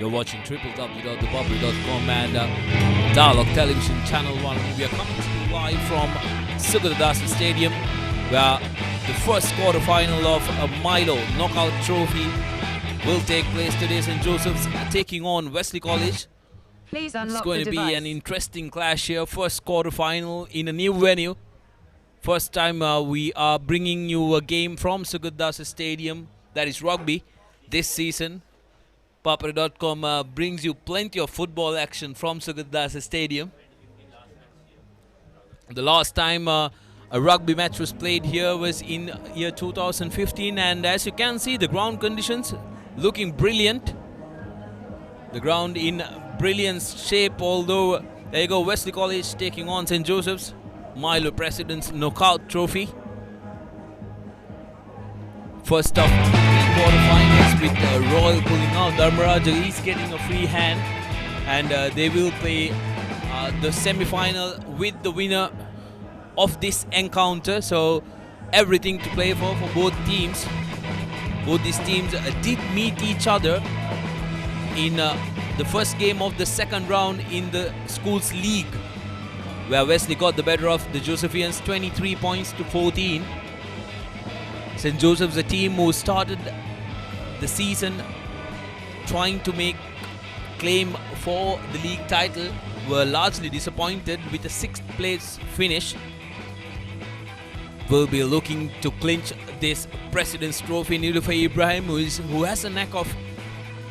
You're watching www.ThePapare.com and Dialogue Television Channel 1. We are coming to you live from St.Joseph Stadium, where the first quarter-final of a Milo knockout trophy will take place today. St. Joseph's taking on Wesley College. Please unlock It's going to be an interesting clash here. First quarter-final in a new venue. First time we are bringing you a game from St.Joseph Stadium, that is rugby, this season. ThePapare.com brings you plenty of football action from St.Joseph Stadium. The last time a rugby match was played here was in year 2015, and as you can see, the ground conditions looking brilliant. The ground in brilliant shape, although there you go, Wesley College taking on St. Joseph's. Milo President's knockout trophy. First up, quarterfinals with Royal pulling out. Dharmaraja is getting a free hand, and they will play the semi-final with the winner of this encounter. So everything to play for both teams. Both these teams did meet each other in the first game of the second round in the schools league, where Wesley got the better of the Josephians 23 points to 14. St. Joseph's, a team who started the season trying to make claim for the league title, were largely disappointed with a 6th place finish. Will be looking to clinch this President's Trophy. Nilufer Ibrahim, who has a knack of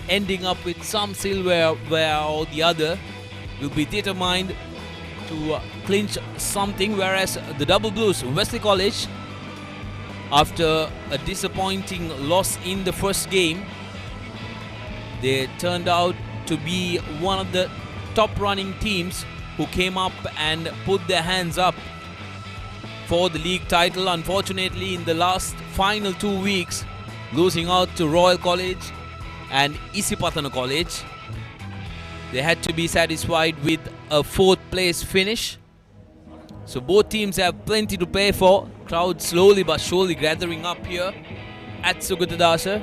ending up with some silverware or the other, will be determined to clinch something, whereas the Double Blues, Wesley College, after a disappointing loss in the first game, they turned out to be one of the top running teams who came up and put their hands up for the league title. Unfortunately, in the last final 2 weeks, losing out to Royal College and Isipatana College, they had to be satisfied with a 4th place finish. So both teams have plenty to play for. Crowd slowly but surely gathering up here at Sugatadasa.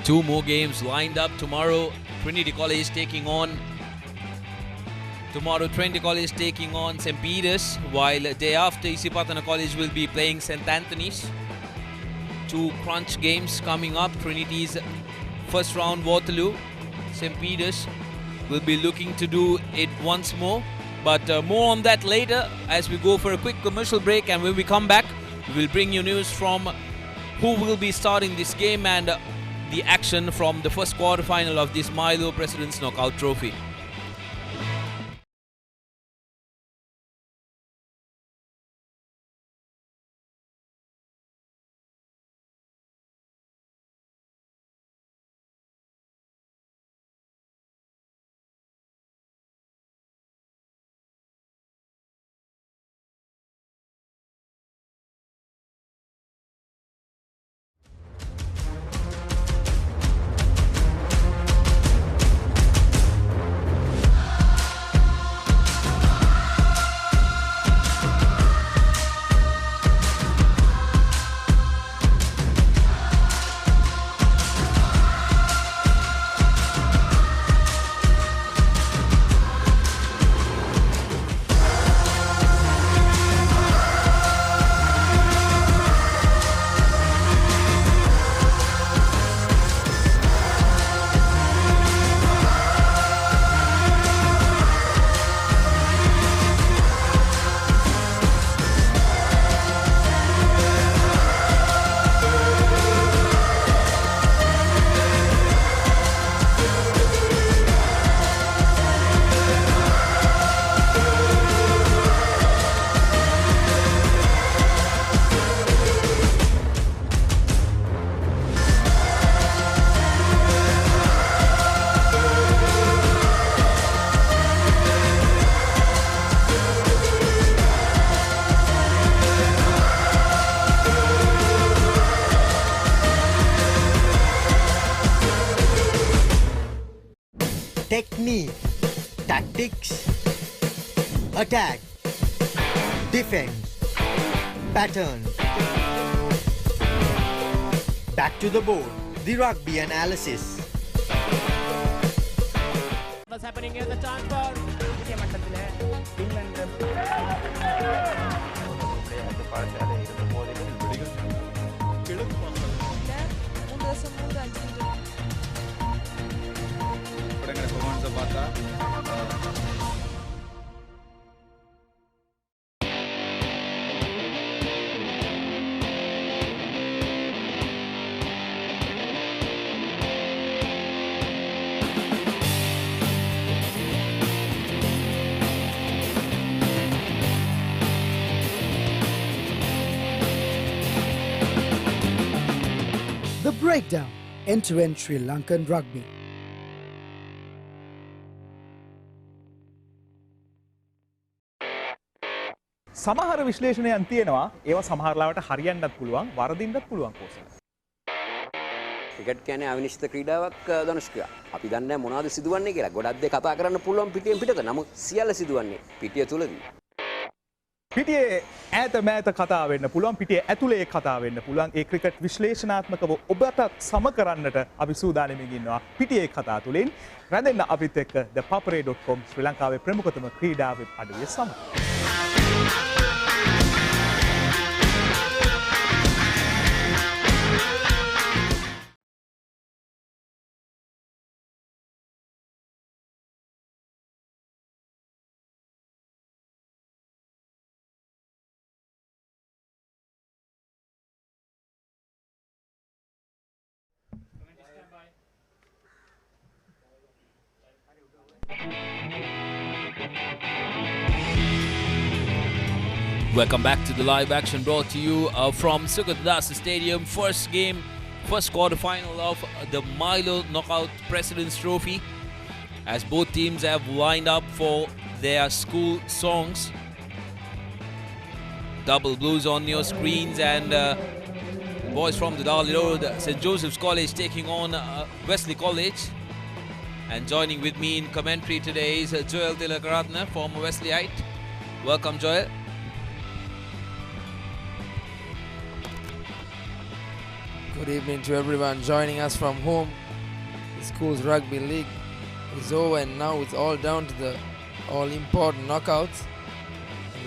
Two more games lined up tomorrow. Trinity College taking on St. Peter's, while a day after Isipatana College will be playing St. Anthony's. Two crunch games coming up. Trinity's first round Waterloo. St. Peter's will be looking to do it once more. But more on that later as we go for a quick commercial break. And when we come back, we will bring you news from who will be starting this game and the action from the first quarterfinal of this Milo President's Knockout Trophy. technique, tactics, attack, defend, pattern. Back to the board, the rugby analysis. What's happening here? The chance for The Breakdown, end-to-end Sri Lankan rugby. සමහර විශ්ලේෂණයන් තියෙනවා ඒවා සමහරලාවට හරියන්නත් පුළුවන් වරදින්නත් පුළුවන් Kosala. Cricket කියන්නේ අවිනිශ්චිත ක්‍රීඩාවක් ධනුෂ්කා. අපි දන්නේ මොනවද සිදුවන්නේ කියලා. ගොඩක් දේ කතා කරන්න පුළුවන් පිටියෙන් පිටත. නමුත් සියල්ල සිදුවන්නේ පිටිය තුලදී. පිටියේ ඈත මෑත කතා වෙන්න පුළුවන් පිටියේ ඇතුලේ කතා වෙන්න පුළුවන් ඒ ක්‍රිකට් විශ්ලේෂණාත්මකව ඔබට සම කරන්නට අපි සූදානම්ින් ඉන්නවා පිටියේ කතා තුලින් රැඳෙන්න අපිත් එක්ක ThePapare.com ශ්‍රී ලංකාවේ ප්‍රමුඛතම ක්‍රීඩා වෙබ් අඩවිය සමග. Welcome back to the live action brought to you from Sukadasa Stadium. First game, first quarter-final of the Milo Knockout President's Trophy. As both teams have lined up for their school songs. Double blues on your screens and boys from the Dali Road, St. Joseph's College taking on Wesley College. And joining with me in commentary today is Joel Tilakaratna, former Wesleyite. Welcome, Joel. Good evening to everyone joining us from home. The school's rugby league is over and now it's all down to the all-important knockouts.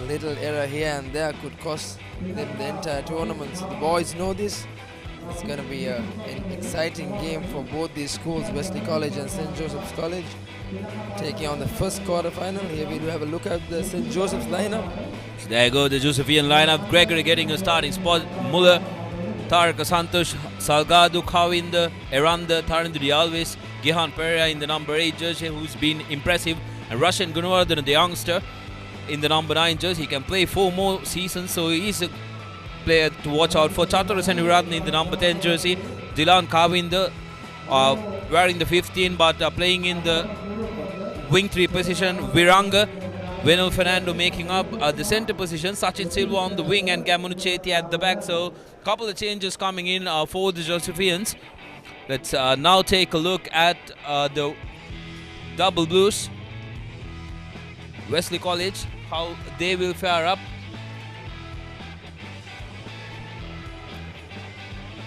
A little error here and there could cost them the entire tournament. So the boys know this. It's going to be an exciting game for both these schools, Wesley College and St. Joseph's College, taking on the first quarter-final. Here we do have a look at the St. Joseph's lineup. So there you go, the Josephian lineup. Gregory getting a starting spot. Muller, Taraka Santosh, Salgado, Kavinda, Eranda, Tarindri Alves, Gihan Pereira in the number 8 jersey, who's been impressive, and Russian Gunawardhan, the youngster, in the number 9 jersey. He can play 4 more seasons, so he's a player to watch out for. Chatura Senivaratne in the number 10 jersey, Dilan Kavinda wearing the 15 but playing in the wing 3 position, Viranga, Venel Fernando making up the centre position, Sachin Silva on the wing and Gamunu Chetty at the back. So couple of changes coming in for the Josephians. Let's now take a look at the double blues, Wesley College, how they will fare up.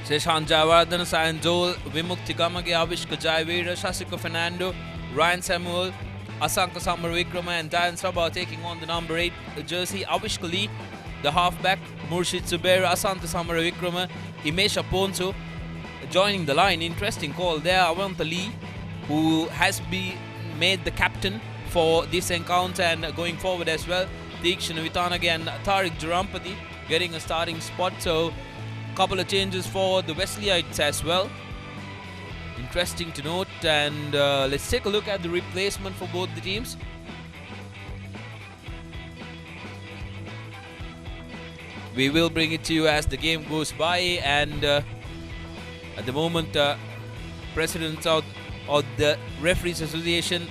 Seshan Jayawardena, Sayan Joel, Vimukti Gamage, Avishka Jayavira, Shasika Fernando, Ryan Samuel, Asanka Samaravikrama and Diane Sabha taking on the number 8 jersey. Avishka Lee, the halfback, Murshid Zubair, Asanta Samaravikrama, Imesha Ponso joining the line. Interesting call there. Avanta Lee, who has been made the captain for this encounter and going forward as well. Deekshana Vitanage and Tariq Jurampati getting a starting spot. So couple of changes for the Wesleyites as well. Interesting to note, and let's take a look at the replacement for both the teams. We will bring it to you as the game goes by, and at the moment, President of the Referees Association,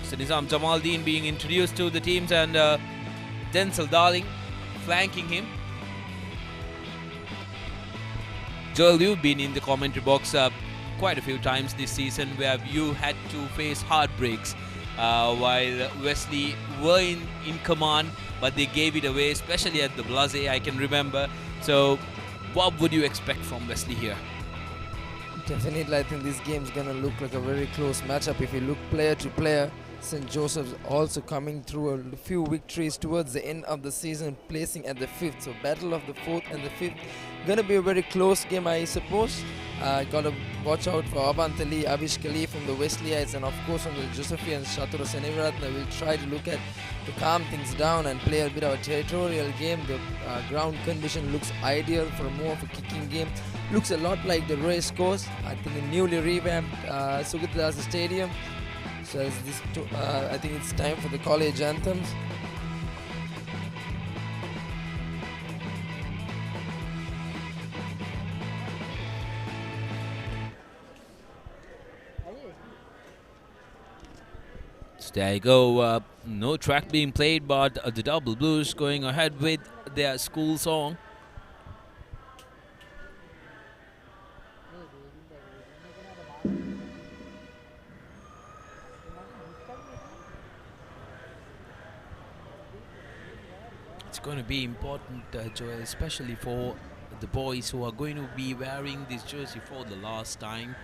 Mr. Nizam Jamaldeen, being introduced to the teams, and Denzel Darling flanking him. Joel, you've been in the commentary box quite a few times this season where you had to face heartbreaks while Wesley were in command, but they gave it away, especially at the Blase, I can remember. So what would you expect from Wesley here? Definitely, I think this game is going to look like a very close matchup. If you look player to player, St. Joseph's also coming through a few victories towards the end of the season, placing at the 5th. So battle of the 4th and the 5th. Going to be a very close game, I suppose. Got to watch out for Avantali, Avish Kali from the Wesleyites, and of course from the Josephians, Shatura Seneviratna will try to look at to calm things down and play a bit of a territorial game. The ground condition looks ideal for more of a kicking game. Looks a lot like the race course. I think a newly revamped Sugathadasa Stadium. So I think it's time for the college anthems. So there you go. No track being played, but the Double Blues going ahead with their school song. It's going to be important, Joel, especially for the boys who are going to be wearing this jersey for the last time.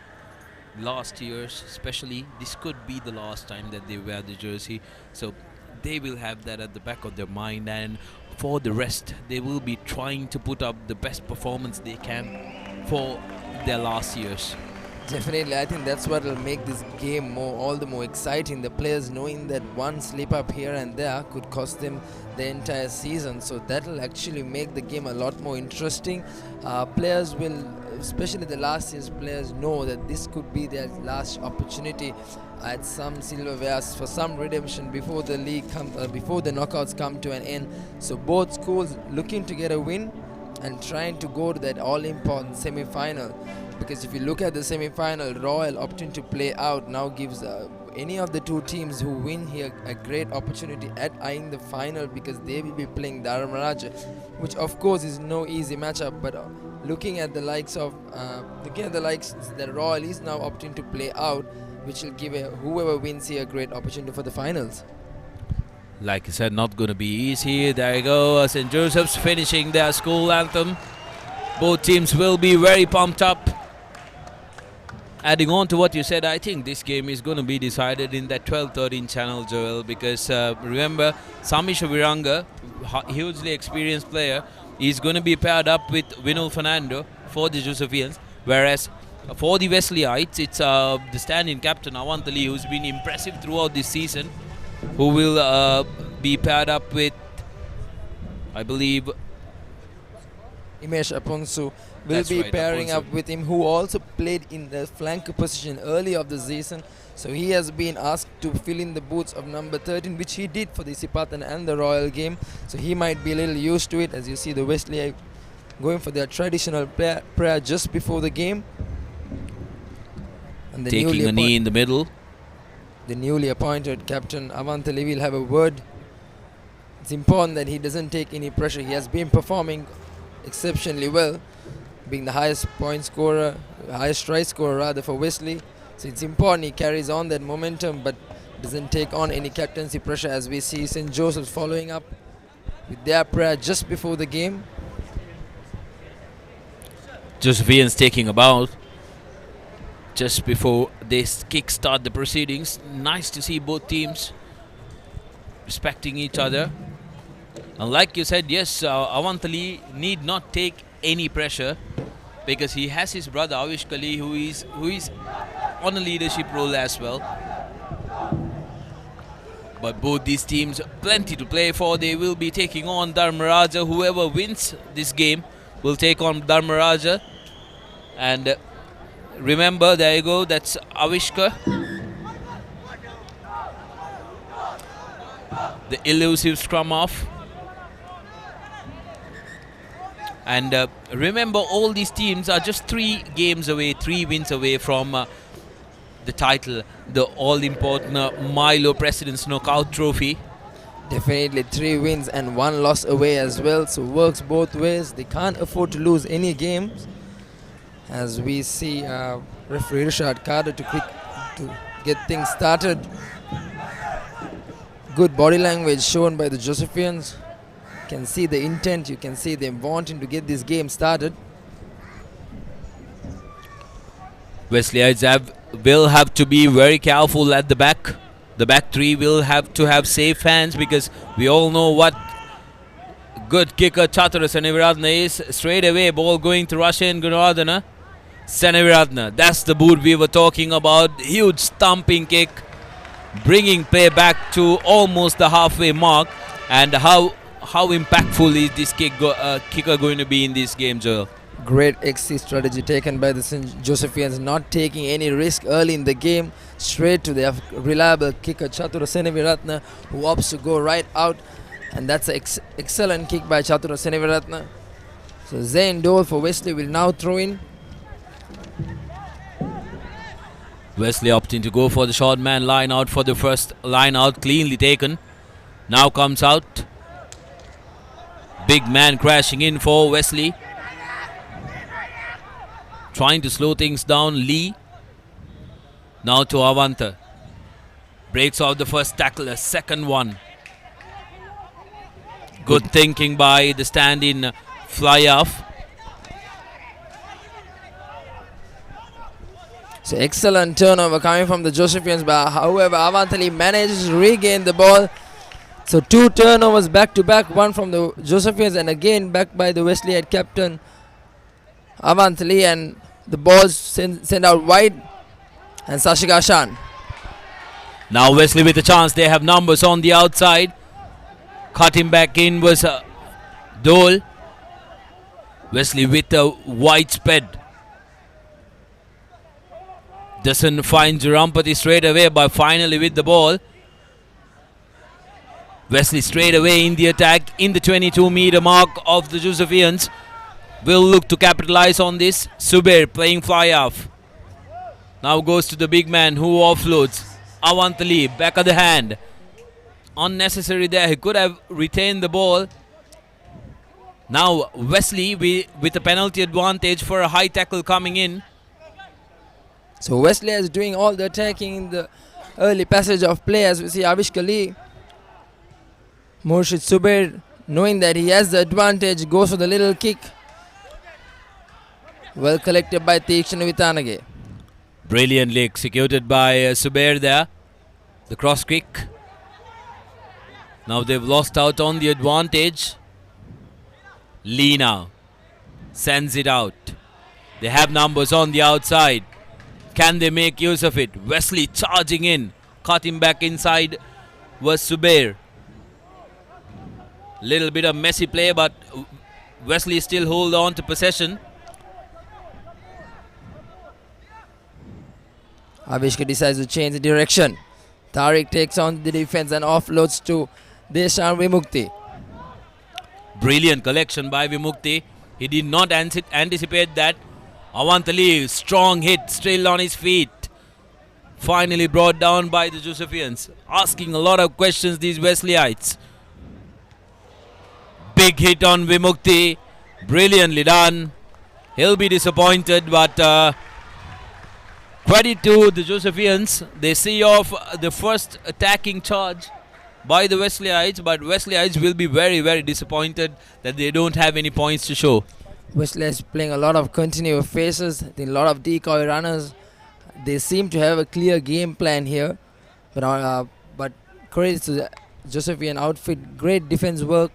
Last year's especially, this could be the last time that they wear the jersey, so they will have that at the back of their mind, and for the rest they will be trying to put up the best performance they can for their last years. Definitely, I think that's what will make this game all the more exciting. The players knowing that one slip up here and there could cost them the entire season, so that will actually make the game a lot more interesting. Players will, especially the last year's players, know that this could be their last opportunity at some silverwares for some redemption before the league before the knockouts come to an end. So both schools looking to get a win and trying to go to that all-important semi-final. Because if you look at the semi-final, Royal opting to play out now gives any of the two teams who win here a great opportunity at eyeing the final, because they will be playing Dharmaraja, which of course is no easy matchup. But looking at the likes that Royal is now opting to play out, which will give whoever wins here a great opportunity for the finals. Like I said, not going to be easy. There you go, St. Joseph's finishing their school anthem. Both teams will be very pumped up. Adding on to what you said, I think this game is going to be decided in that 12-13 channel, Joel, because remember, Samisha Viranga, hugely experienced player, is going to be paired up with Vinul Fernando for the Josephians, whereas for the Wesleyites, it's the stand-in captain Avantali, who's been impressive throughout this season, who will be paired up with, I believe, Imesh Aponsu will be pairing up with him, who also played in the flanker position early of the season. So he has been asked to fill in the boots of number 13, which he did for the Sipatan and the Royal game. So he might be a little used to it. As you see, the Wesley going for their traditional prayer just before the game. And taking a knee in the middle. The newly appointed captain Avantali will have a word. It's important that he doesn't take any pressure. He has been performing exceptionally well, being the highest try scorer rather for Wesley. So it's important he carries on that momentum but doesn't take on any captaincy pressure, as we see St. Joseph following up with their prayer just before the game. Josephians taking a bow just before they kick-start the proceedings. Nice to see both teams respecting each other. And like you said, yes, Avantali need not take any pressure, because he has his brother Avish Kali, who is on a leadership role as well. But both these teams, plenty to play for. They will be taking on Dharmaraja. Whoever wins this game will take on Dharmaraja. And remember, there you go, that's Avishka, the elusive scrum off. And remember, all these teams are just 3 wins away from the title, the all-important Milo President's Knockout Trophy. Definitely 3 wins and 1 loss away as well, so works both ways. They can't afford to lose any games. As we see referee Rishad Carter to get things started. Good body language shown by the Josephians. You can see the intent, you can see them wanting to get this game started. Wesleyites will have to be very careful at the back. The back three will have to have safe hands because we all know what good kicker Chatura Seneviratne is. Straight away, ball going to Russian Gunardana. Seneviratne, that's the boot we were talking about. Huge stomping kick, bringing play back to almost the halfway mark. And how impactful is this kicker going to be in this game, Joel? Great exit strategy taken by the St. Josephians, not taking any risk early in the game. Straight to their reliable kicker Chatura Seneviratne, who opts to go right out. And that's an excellent kick by Chatura Seneviratne. So Zain Dole for Wesley will now throw in. Wesley opting to go for the short man line out for the first line out, cleanly taken. Now comes out. Big man crashing in for Wesley. Trying to slow things down, Lee. Now to Avanta. Breaks off the first tackle, a second one. Good thinking by the stand-in fly-off. So excellent turnover coming from the Josephians, but however Avantali manages to regain the ball. So 2 turnovers back to back, one from the Josephians and again back by the Wesleyite captain Avantali, and the balls sent out wide, and Sashika Shan. Now Wesley with a chance, they have numbers on the outside. Cutting back in was Dole. Wesley with a wide spread. Doesn't find Jurampati straight away, but finally with the ball. Wesley straight away in the attack in the 22-meter mark of the Josephians. Will look to capitalize on this. Subair playing fly off. Now goes to the big man who offloads. Avantali back of the hand. Unnecessary there. He could have retained the ball. Now Wesley with a penalty advantage for a high tackle coming in. So Wesley is doing all the attacking in the early passage of play, as we see Avishka Lee. Murshid Subair, knowing that he has the advantage, goes for the little kick. Well collected by Tikshana Vitanage. Brilliantly executed by Subair there. The cross kick. Now they've lost out on the advantage. Lee now sends it out. They have numbers on the outside. Can they make use of it? Wesley charging in. Cutting back inside was Subair. Little bit of messy play, but Wesley still hold on to possession. Avishka decides to change the direction. Tariq takes on the defense and offloads to Deshan Vimukti. Brilliant collection by Vimukti. He did not anticipate that. Avantali, strong hit, still on his feet. Finally brought down by the Josephians. Asking a lot of questions, these Wesleyites. Big hit on Vimukti. Brilliantly done. He'll be disappointed, but credit to the Josephians. They see off the first attacking charge by the Wesleyites, but Wesleyites will be very, very disappointed that they don't have any points to show. Wesley is playing a lot of continuous faces, a lot of decoy runners. They seem to have a clear game plan here, but credit to the Josephian outfit, great defense work.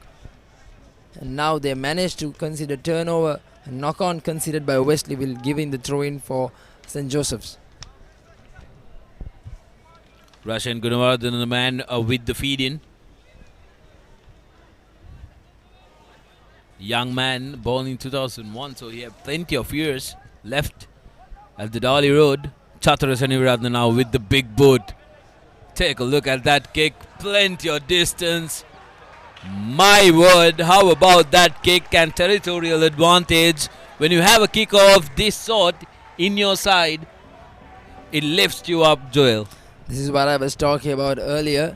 And now they managed to consider turnover, and knock-on considered by Wesley will give in the throw-in for St. Joseph's. Russian Gunawardhan, the man with the feed-in. Young man, born in 2001, so he has plenty of years left at the Dolly Road. Chatura Seneviratne now with the big boot. Take a look at that kick, plenty of distance. My word, how about that kick and territorial advantage? When you have a kicker of this sort in your side, it lifts you up, Joel. This is what I was talking about earlier.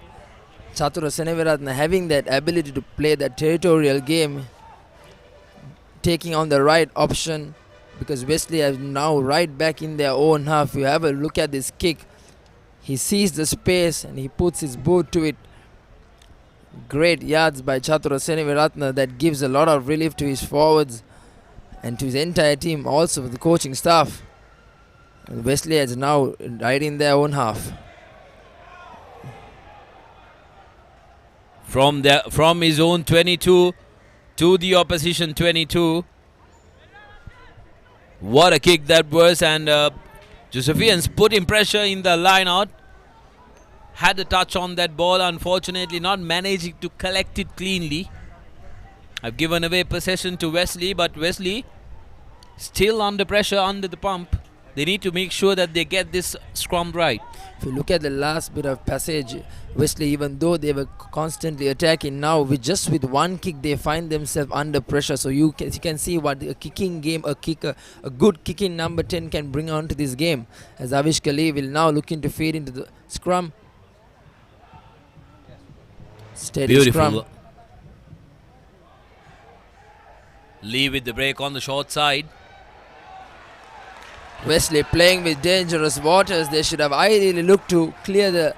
Chatura Seneviratne having that ability to play that territorial game, taking on the right option, because Wesley is now right back in their own half. You have a look at this kick. He sees the space and he puts his boot to it. Great yards by Chatura Seneviratne that gives a lot of relief to his forwards and to his entire team, also the coaching staff. And Wesley is now right in their own half. From his own 22 to the opposition 22. What a kick that was, and Josephians putting pressure in the line out. Had a touch on that ball, unfortunately not managing to collect it cleanly. I've given away possession to Wesley, but Wesley still under pressure, under the pump. They need to make sure that they get this scrum right. If you look at the last bit of passage, Wesley, even though they were constantly attacking, now with one kick they find themselves under pressure. So you can see what a kicking game, a good kicking number 10 can bring onto this game. As Avish Kali will now looking to feed into the scrum. Steady Beautiful. scrum. Lee with the break on the short side. Wesley playing with dangerous waters. They should have ideally looked to clear the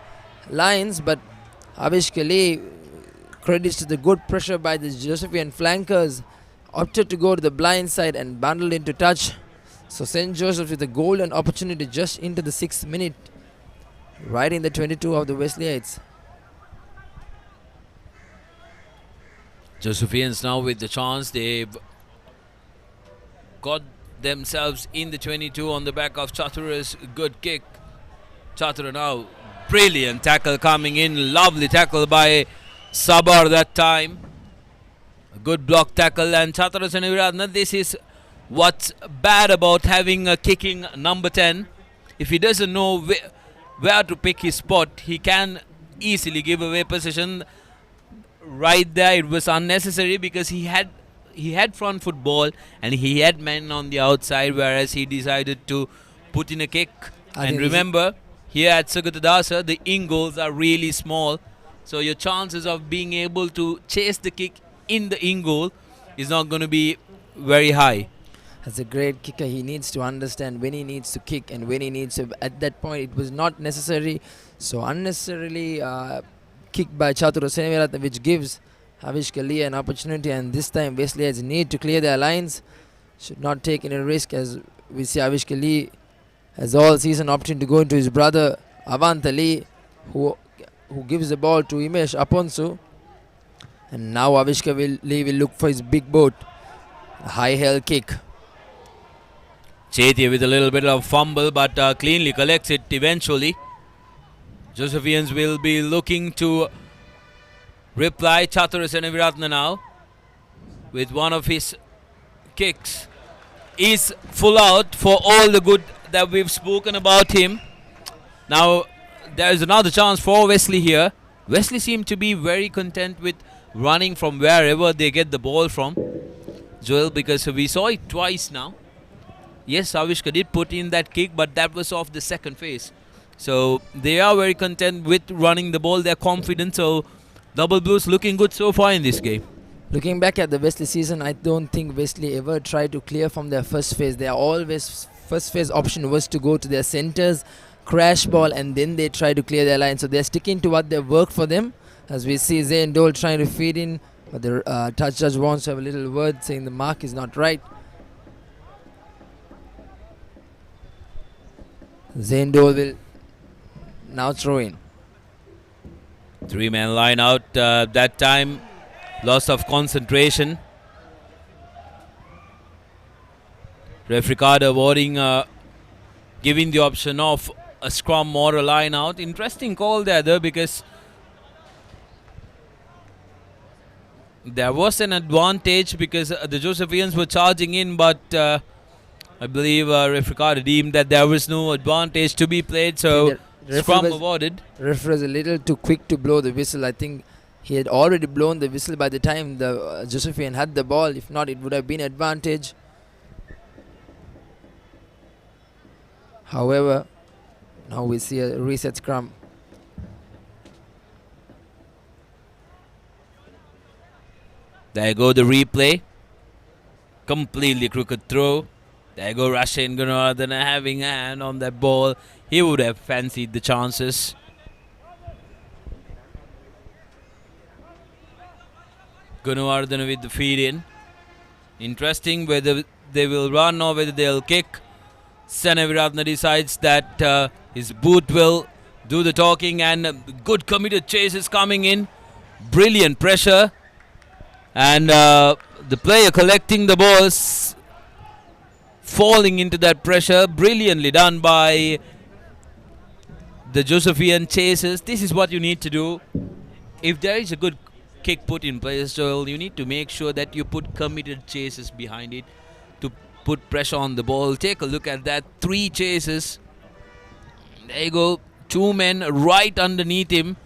lines, but Avish Kali, credits to the good pressure by the Josephian flankers, opted to go to the blind side and bundled into touch. So St. Joseph with a golden opportunity just into the 6th minute, right in the 22 of the Wesleyites. Josephians now with the chance. They've got themselves in the 22 on the back of Chatura's good kick. Chatura now, brilliant tackle coming in. Lovely tackle by Sabar that time. A good block tackle, and Chatura Seneviratne, this is what's bad about having a kicking number 10. If he doesn't know where to pick his spot, he can easily give away possession. Right there it was unnecessary because he had front football and he had men on the outside, whereas he decided to put in a kick. And remember, here at Sugatadasa, the in goals are really small, so your chances of being able to chase the kick in the in goal is not going to be very high. As a great kicker, he needs to understand when he needs to kick and when he needs to. At that point, it was not necessary, so unnecessarily kick by Chatura Seneviratne, which gives Avish Kali an opportunity, and this time Wesley has need to clear their lines. Should not take any risk, as we see Avish Kali has all season opting to go into his brother Avant Ali, who gives the ball to Imesh Aponsu. And now Avish Kali will look for his big boat. A high held kick. Chetia with a little bit of fumble, but cleanly collects it eventually. Josephians will be looking to reply. Chatura Seneviratne now with one of his kicks is full out for all the good that we've spoken about him. Now there is another chance for Wesley here. Wesley seemed to be very content with running from wherever they get the ball from, Joel, because we saw it twice now. Yes, Avishka did put in that kick, but that was off the second phase. So they are very content with running the ball. They're confident. So Double Blues looking good so far in this game. Looking back at the Wesley season, I don't think Wesley ever tried to clear from their first phase. Their always first phase option was to go to their centers, crash ball, and then they try to clear their line. So they're sticking to what they worked for them. As we see Zayn Dole trying to feed in, but the touch judge wants to have a little word saying the mark is not right. Zayn Dole will now throw in. 3-man line out that time. Loss of concentration. Referee card awarding, giving the option of a scrum or a line out. Interesting call there though, because there was an advantage because the Josephians were charging in, but I believe referee card deemed that there was no advantage to be played, so scrum awarded. Referee was a little too quick to blow the whistle. I think he had already blown the whistle by the time the Josephian had the ball. If not, it would have been advantage. However, now we see a reset scrum. There go the replay. Completely crooked throw. There go Rashin Gunawardene having a hand on that ball. He would have fancied the chances. Gunawardena with the feed in. Interesting whether they will run or whether they'll kick. Senaviratne decides that his boot will do the talking, and good committed chase is coming in. Brilliant pressure. And the player collecting the balls, falling into that pressure. Brilliantly done by the Josephian chasers. This is what you need to do. If there is a good kick put in place, Joel, you need to make sure that you put committed chases behind it to put pressure on the ball. Take a look at that. 3 chases. There you go. 2 men right underneath him.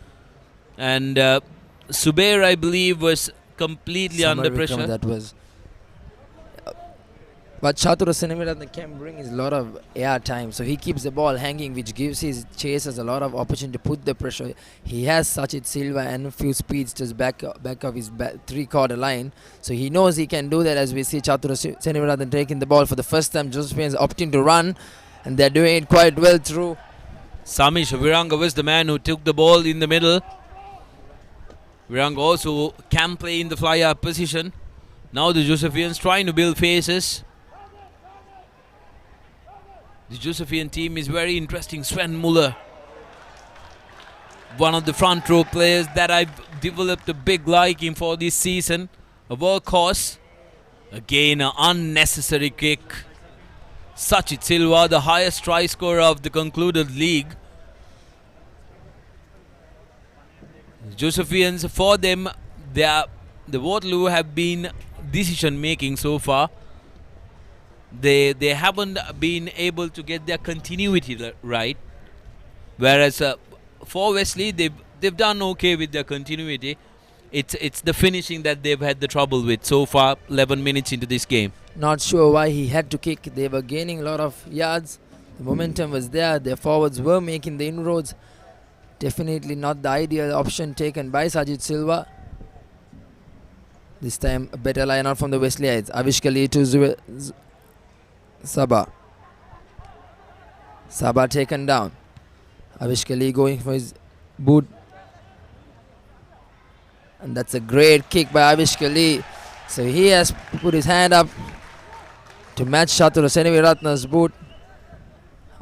And Subair, I believe, was completely under pressure. That was. But Chatura Senaviratne can bring his lot of air time, so he keeps the ball hanging, which gives his chasers a lot of opportunity to put the pressure. He has Sachit Silva and a few speedsters back of his 3-quarter line, so he knows he can do that. As we see Chatura Senaviratne taking the ball for the first time, Josephians opting to run, and they're doing it quite well through. Samish Viranga was the man who took the ball in the middle. Viranga also can play in the fly-up position. Now the Josephians trying to build faces. The Josephian team is very interesting. Sven Muller, one of the front row players that I've developed a big liking for this season. A workhorse. Again, an unnecessary kick. Sachit Silva, the highest try scorer of the concluded league. Josephians, for them, the Waterloo have been decision making so far. They haven't been able to get their continuity right, whereas for Wesley they've done okay with their continuity. It's the finishing that they've had the trouble with so far. 11 minutes into this game. Not sure why he had to kick. They were gaining a lot of yards. The momentum was there. Their forwards were making the inroads. Definitely not the ideal option taken by Sajid Silva. This time a better line out from the Wesleyites. Avishkali to Sabah. Sabah taken down. Avishkali going for his boot. And that's a great kick by Avishkali. So he has put his hand up to match Chatura Senaviratne's boot.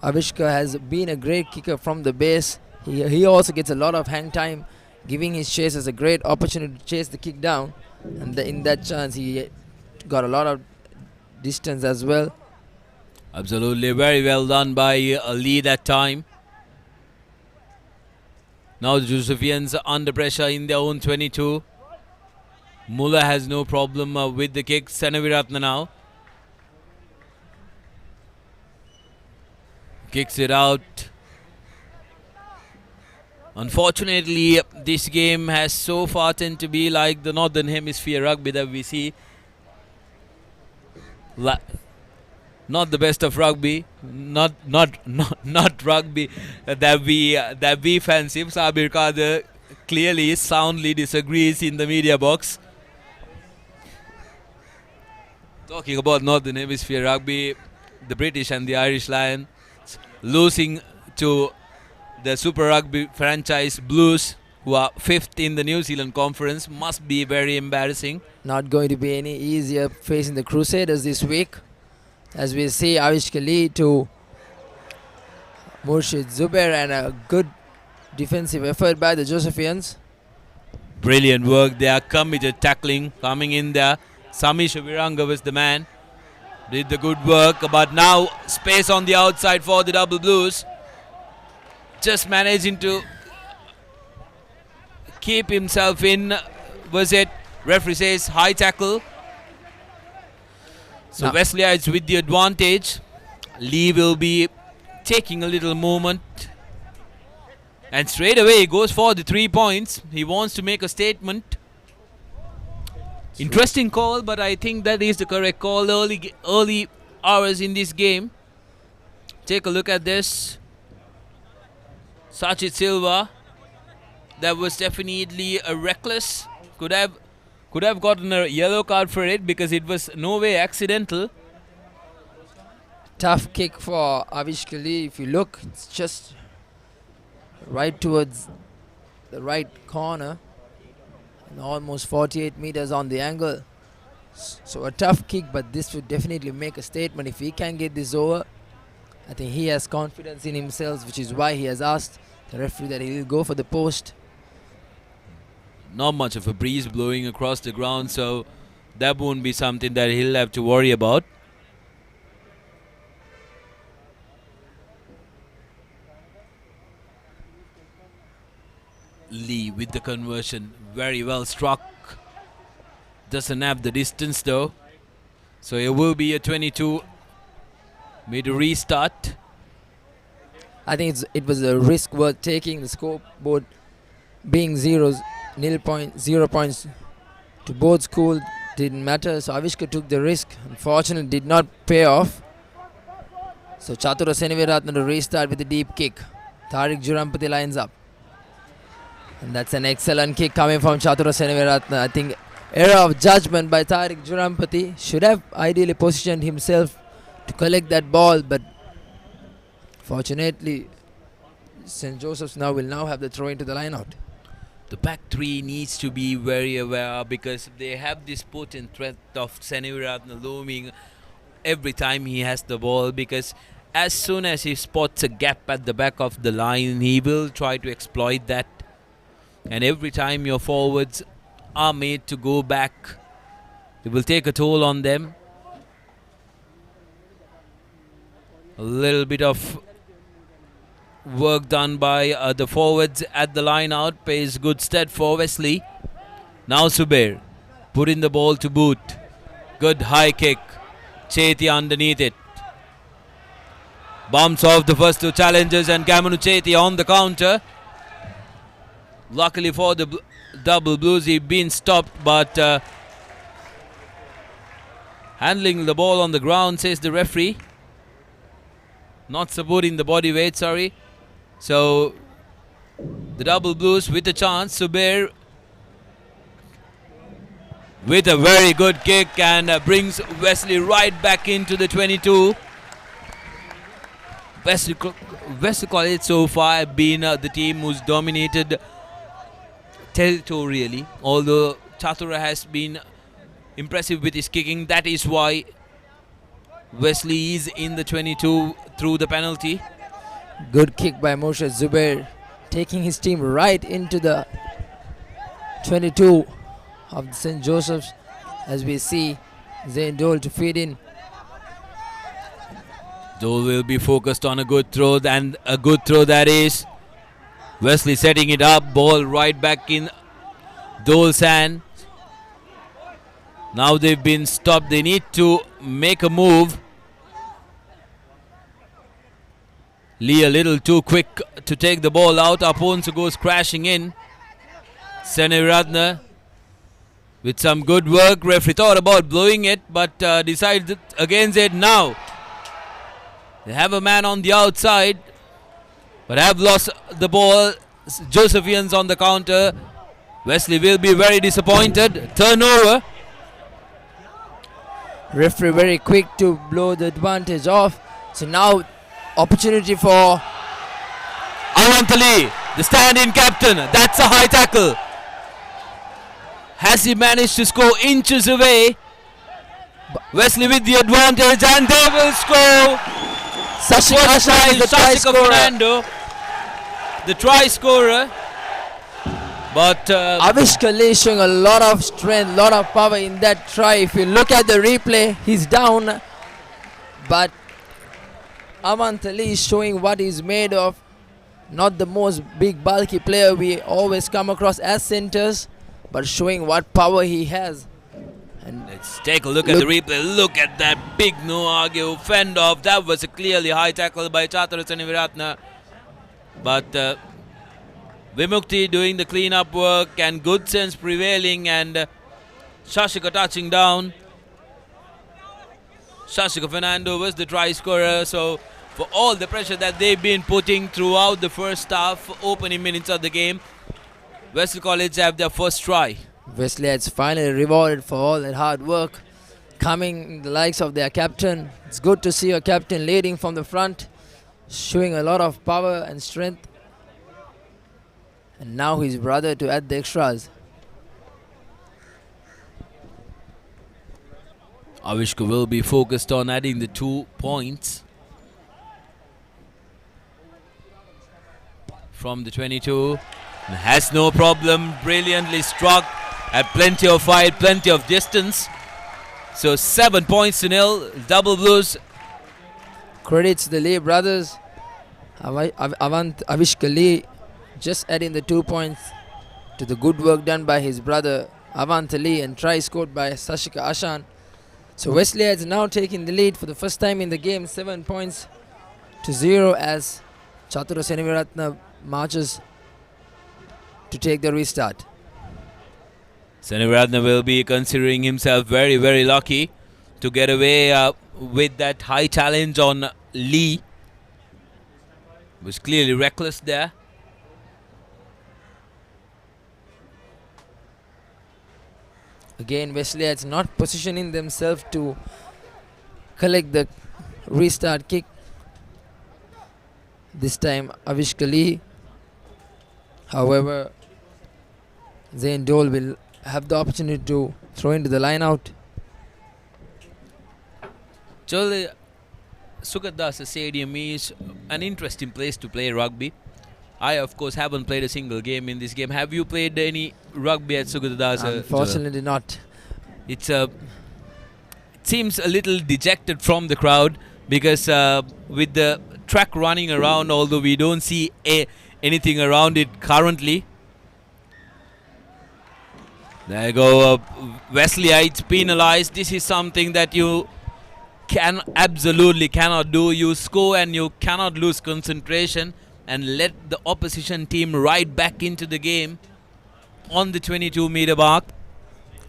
Avishka has been a great kicker from the base. He also gets a lot of hang time, giving his chasers a great opportunity to chase the kick down. And in that chance, he got a lot of distance as well. Absolutely, very well done by Lee that time. Now the Josephians are under pressure in their own 22. Muller has no problem with the kick. Senaviratne now kicks it out. Unfortunately, this game has so far tended to be like the Northern Hemisphere rugby that we see. Not the best of rugby, not rugby that we fancy. Sabir Kader clearly, soundly disagrees in the media box. Talking about Northern Hemisphere rugby, the British and the Irish Lions losing to the Super Rugby franchise Blues, who are 5th in the New Zealand Conference, must be very embarrassing. Not going to be any easier facing the Crusaders this week. As we see Avishkali to Murshid Zubair, and a good defensive effort by the Josephians. Brilliant work there, committed tackling coming in there. Samish Viranga was the man, did the good work, but now space on the outside for the Double Blues. Just managing to keep himself in. Was it? Referee says high tackle. So Wesleyites with the advantage. Lee will be taking a little moment. And straight away he goes for the 3 points. He wants to make a statement. Interesting call, but I think that is the correct call. Early hours in this game. Take a look at this. Sachit Silva. That was definitely a reckless. Could have gotten a yellow card for it because it was no way accidental. Tough kick for Avishkali. If you look, it's just right towards the right corner. and almost 48 meters on the angle. So a tough kick, but this would definitely make a statement if he can get this over. I think he has confidence in himself, which is why he has asked the referee that he will go for the post. Not much of a breeze blowing across the ground, so that won't be something that he'll have to worry about. Lee with the conversion, very well struck. Doesn't have the distance though, so it will be a 22-meter restart. I think it was a risk worth taking. The scoreboard being 0 points to both schools didn't matter, so Avishka took the risk. Unfortunately, did not pay off. So Chatura Seneviratne to restart with a deep kick. Tariq Jurampati lines up, and that's an excellent kick coming from Chatura Seneviratne. I think error of judgment by Tariq Jurampati. Should have ideally positioned himself to collect that ball, but fortunately St. Joseph's will have the throw into the line out. The back three needs to be very aware because they have this potent threat of Seneviratne looming every time he has the ball, because as soon as he spots a gap at the back of the line, he will try to exploit that. And every time your forwards are made to go back, it will take a toll on them. A little bit of work done by the forwards at the line out pays good stead for Wesley. Now Zubair putting the ball to boot. Good high kick. Chethi underneath it. Bumps off the first two challengers and Kamanu Chethi on the counter. Luckily for the double blues, he's been stopped, but handling the ball on the ground, says the referee. Not supporting the body weight, sorry. So the double blues with a chance. Zubair with a very good kick and brings Wesley right back into the 22. Wesley College so far have been the team who's dominated territorially, although Chatura has been impressive with his kicking. That is why Wesley is in the 22 through the penalty. Good kick by Moshe Zubair, taking his team right into the 22 of St. Joseph's, as we see Zain Dole to feed in. Dole will be focused on a good throw, and a good throw that is. Wesley setting it up, ball right back in Dole's hand. Now they've been stopped, they need to make a move. Lee a little too quick to take the ball out. Aponso goes crashing in. Seneviratne with some good work. Referee thought about blowing it, but decided against it now. They have a man on the outside, but have lost the ball. Josephians on the counter. Wesley will be very disappointed. Turnover. Referee very quick to blow the advantage off. So now opportunity for Awantali, the stand-in captain. That's a high tackle. Has he managed to score inches away? Wesley with the advantage, and they will score. Sashika Fernando, the try scorer. But Avishka Lee showing a lot of strength, lot of power in that try. If you look at the replay, he's down, but Awantali is showing what he's made of. Not the most big bulky player we always come across as centers, but showing what power he has. And let's take a look at the replay. Look at that big no-argue fend off. That was a clearly high tackle by Chatura Seneviratne. But Vimukti doing the clean-up work and good sense prevailing, and Shashika touching down. Shashika Fernando was the try scorer. So for all the pressure that they've been putting throughout the first half, opening minutes of the game, Wesley College have their first try. Wesley has finally rewarded for all that hard work, coming the likes of their captain. It's good to see your captain leading from the front, showing a lot of power and strength. And now his brother to add the extras. Avishka will be focused on adding the 2 points from the 22. Has no problem, brilliantly struck, had plenty of fight, plenty of distance. So 7 points to nil, double blues. Credits the Lee brothers. Avishka Lee just adding the 2 points to the good work done by his brother Avant Lee, and try scored by Sashika Ashan. So Wesley has now taken the lead for the first time in the game, 7 points to 0, as Chatura Seneviratne marches to take the restart. Seneviratne will be considering himself very, very lucky to get away with that high challenge on Lee. Was clearly reckless there. Again, Wesley is not positioning themselves to collect the restart kick. This time Avishka Lee. However, Zain Dole will have the opportunity to throw into the line out. Surely, Sugatdasa Stadium is an interesting place to play rugby. I, of course, haven't played a single game in this game. Have you played any rugby at Sugatdasa? Unfortunately not. It seems a little dejected from the crowd because with the track running around, although we don't see anything around it currently. There you go, Wesleyites penalized. This is something that you absolutely cannot do. You score and you cannot lose concentration and let the opposition team right back into the game on the 22-meter mark.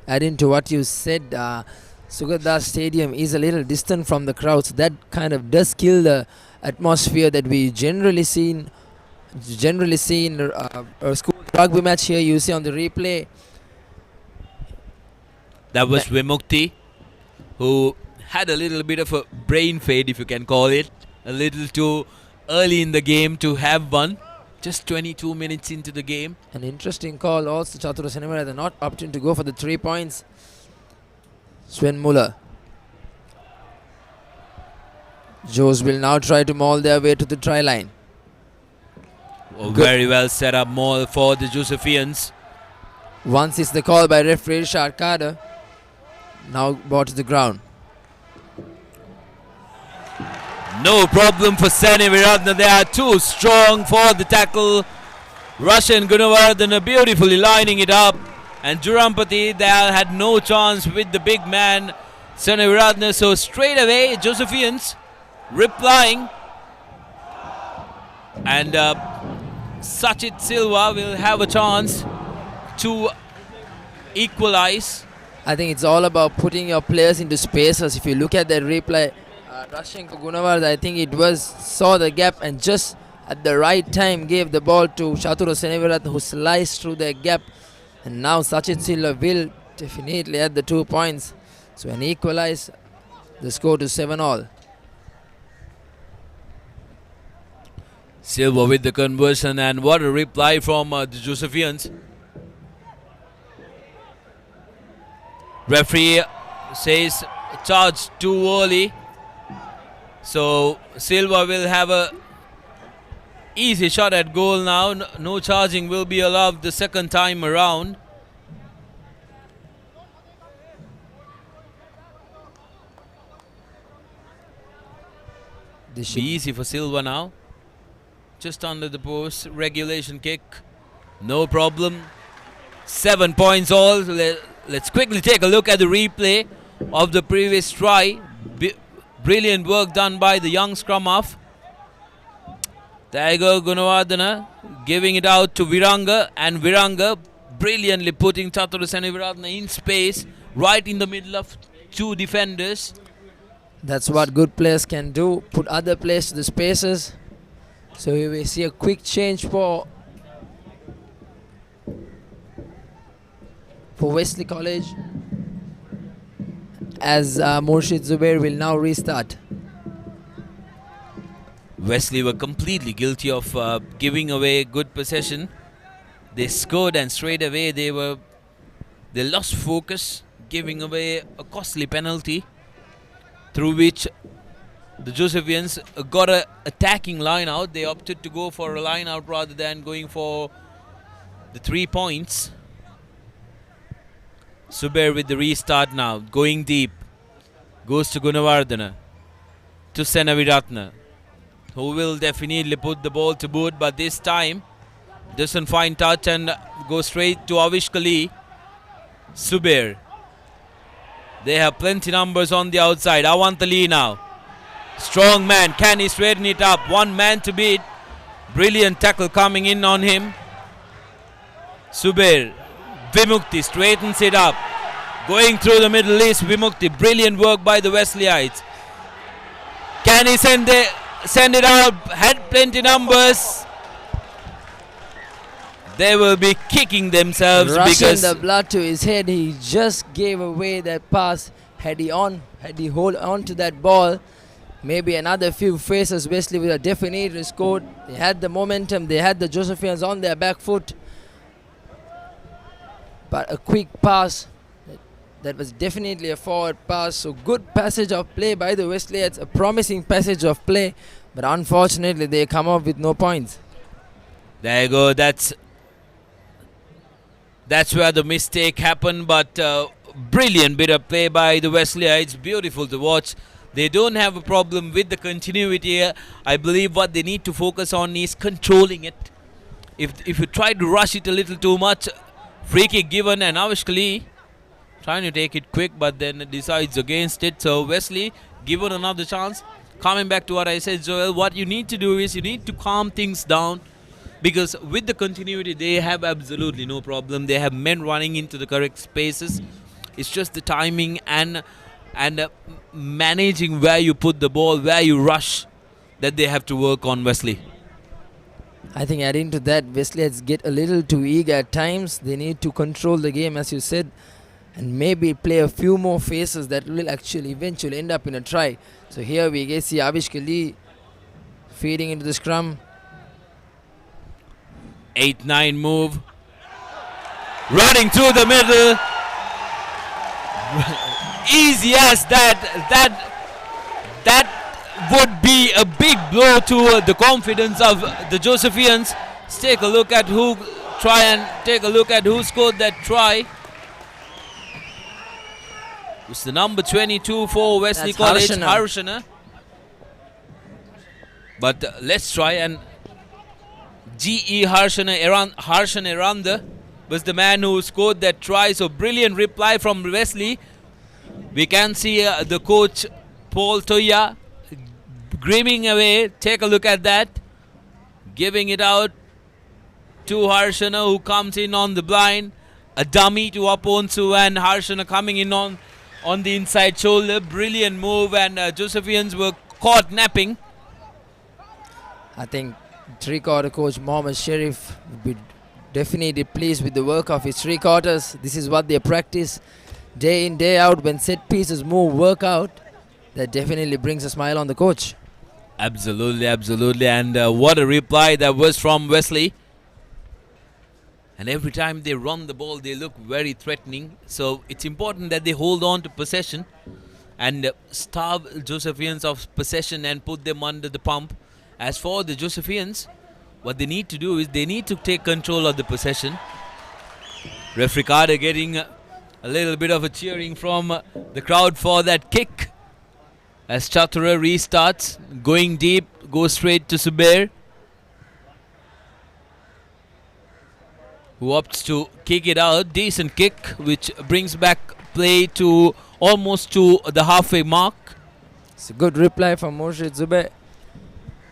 Adding to what you said, Sugatdasa Stadium is a little distant from the crowd, so that kind of does kill the atmosphere that we generally see in a school rugby match. Here you see on the replay. That was Vimukti, who had a little bit of a brain fade, if you can call it, a little too early in the game to have one. Just 22 minutes into the game. An interesting call also. Chatura Seneviratne not opting to go for the 3 points. Sven Muller. Joes will now try to maul their way to the try line. Oh, very well set up maul for the Josephians. Once is the call by referee Richard Carter. Now brought to the ground. No problem for Seneviratne. They are too strong for the tackle. Russian Gunawardena beautifully lining it up. And Jurampati there had no chance with the big man Seneviratne. So straight away Josephians replying. And Sachit Silva will have a chance to equalize. I think it's all about putting your players into spaces. If you look at the replay, rushing to Gunaward, I think it was saw the gap and just at the right time gave the ball to Chatura Seneviratne, who sliced through the gap. And now Sachit Silva will definitely add the 2 points. So an equalize, the score to 7-all. Silva with the conversion, and what a reply from the Josephians. Referee says charge too early. So Silva will have a easy shot at goal now. No charging will be allowed the second time around. This should be easy for Silva now. Just under the post, regulation kick. No problem. 7 points all. Let's quickly take a look at the replay of the previous try. Brilliant work done by the young scrum half. There you go, Gunawardena giving it out to Viranga, and Viranga brilliantly putting Chatura Seneviratne in space, right in the middle of 2 defenders. That's what good players can do, put other players to the spaces. So we will see a quick change for Wesley College, as Murshid Zubair will now restart. Wesley were completely guilty of giving away good possession. They scored and straight away they lost focus, giving away a costly penalty. through which the Josephians got a attacking line out. They opted to go for a line out rather than going for the 3 points. Subair with the restart now, going deep. Goes to Gunawardana, to Senaviratna, who will definitely put the ball to boot, but this time doesn't find touch and goes straight to Avishkali. Subair. They have plenty numbers on the outside. Awantali now. Strong man. Can he straighten it up? One man to beat. Brilliant tackle coming in on him. Subair. Vimukti straightens it up. Going through the middle is Vimukti. Brilliant work by the Wesleyites. Can he send it out? Had plenty numbers. They will be kicking themselves Rushing because the blood to his head. He just gave away that pass. Had he hold on to that ball, maybe another few faces, Wesley would have definitely scored. They had the momentum. They had the Josephians on their back foot. But a quick pass. That was definitely a forward pass. So good passage of play by the Wesleyites. A promising passage of play. But unfortunately, they come up with no points. there you go. That's where the mistake happened. But brilliant bit of play by the Wesleyites. Beautiful to watch. They don't have a problem with the continuity here. I believe what they need to focus on is controlling it. If you try to rush it a little too much, free kick given, and Avishkali trying to take it quick, but then decides against it. So Wesley given another chance. Coming back to what I said, Joel, what you need to do is you need to calm things down, because with the continuity they have absolutely no problem. They have men running into the correct spaces. It's just the timing and managing where you put the ball, where you rush, that they have to work on, Wesley. I think adding to that, Wesleyites get a little too eager at times. They need to control the game, as you said, and maybe play a few more phases that will actually eventually end up in a try. So here we get see Avishkali feeding into the scrum. 8-9 move. Running through the middle. Easy as that. That would be a big blow to the confidence of the Josephians. Let's take a look at who scored that try. It's the number 22 for Wesley That's College, Harshana. Harshana. But let's try and G.E. Harshana Eranda was the man who scored that try. So brilliant reply from Wesley. We can see the coach Paul Toya griming away. Take a look at that. Giving it out to Harshana, who comes in on the blind. A dummy to Aponsu, and Harshana coming in on the inside shoulder. Brilliant move, and Josephians were caught napping. I think three-quarter coach Mohammad Sharif would be definitely pleased with the work of his three-quarters. This is what they practice day in, day out. When set pieces move, work out, that definitely brings a smile on the coach. Absolutely, absolutely. And what a reply that was from Wesley. And every time they run the ball, they look very threatening. So it's important that they hold on to possession and starve Josephians of possession and put them under the pump. As for the Josephians, what they need to do is they need to take control of the possession. Referee Carter getting a little bit of a cheering from the crowd for that kick. As Chatura restarts, going deep, goes straight to Subair, who opts to kick it out. Decent kick, which brings back play to almost to the halfway mark. It's a good reply from Murshid Zubair,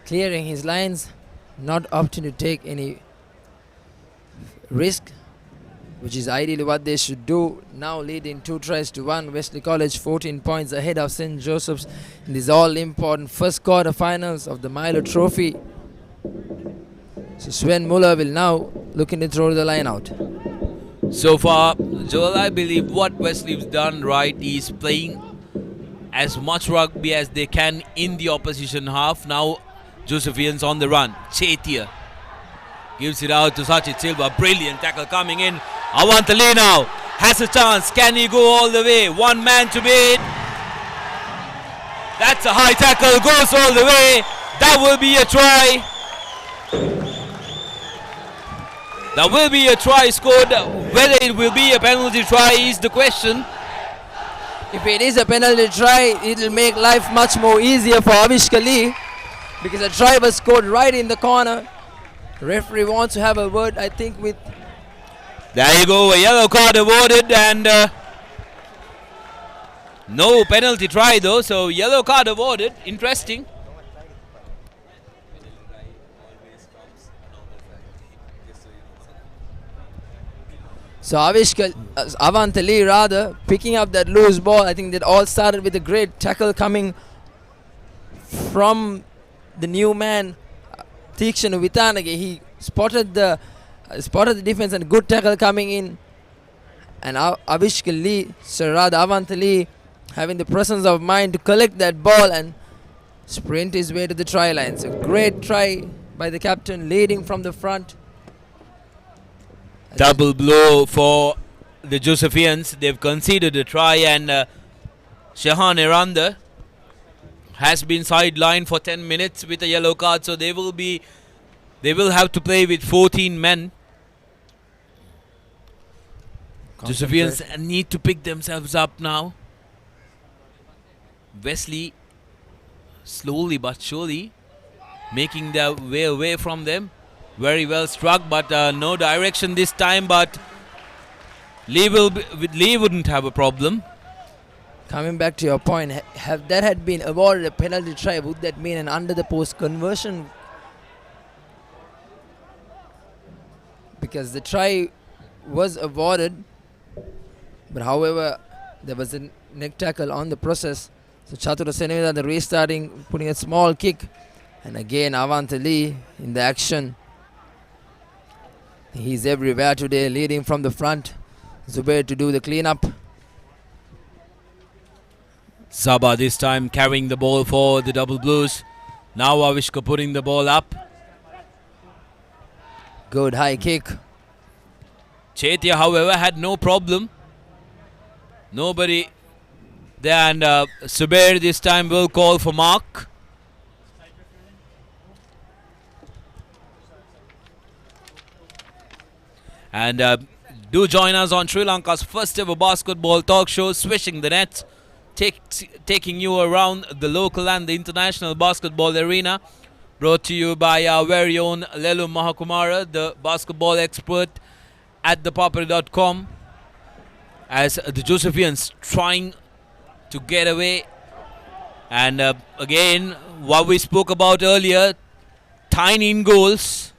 clearing his lines, not opting to take any risk, which is ideally what they should do. Now leading 2-1. Wesley College 14 points ahead of St. Joseph's in these all-important first quarter-finals of the Milo Trophy. So Sven Muller will now looking to throw the line out. So far, Joel, I believe what Wesley's done right is playing as much rugby as they can in the opposition half. Now Josephians on the run. Chetia gives it out to Sachit Silva. Brilliant tackle coming in. Awantali now has a chance. Can he go all the way? One man to beat. That's a high tackle, goes all the way. That will be a try. That will be a try scored. Whether it will be a penalty try is the question. If it is a penalty try, it will make life much more easier for Avishka Lee, because a try was scored right in the corner. Referee wants to have a word, I think, with... There you go, a yellow card awarded, and no penalty try though, so yellow card awarded. Interesting. So Avante Lee rather picking up that loose ball. I think that all started with a great tackle coming from the new man Tikshanu Vitanage. He spotted the defense and good tackle coming in. And Avishka Lee, so rather Avante Lee, having the presence of mind to collect that ball and sprint his way to the try line. So great try by the captain, leading from the front. Double blow for the Josephians. They've conceded a try, and Shahan Eranda has been sidelined for 10 minutes with a yellow card, so they will have to play with 14 men. Josephians need to pick themselves up now. Wesley slowly but surely making their way away from them. Very well struck, but no direction this time. But Lee wouldn't have a problem. Coming back to your point, have that had been awarded a penalty try, would that mean an under the post conversion? Because the try was awarded, but however there was a neck tackle on the process. So Chatura Seneveda, the restarting, putting a small kick, and again Avante Lee in the action. He's everywhere today, leading from the front. Zubair to do the cleanup. Saba this time carrying the ball for the Double Blues. Now Avishka putting the ball up. Good high kick. Chetia, however, had no problem. Nobody there, and Zubair this time will call for mark. And do join us on Sri Lanka's first ever basketball talk show, Swishing the Nets, taking you around the local and the international basketball arena. Brought to you by our very own Lelu Mahakumara, the basketball expert at ThePapare.com. As the Josephians trying to get away. And again, what we spoke about earlier, tiny in goals.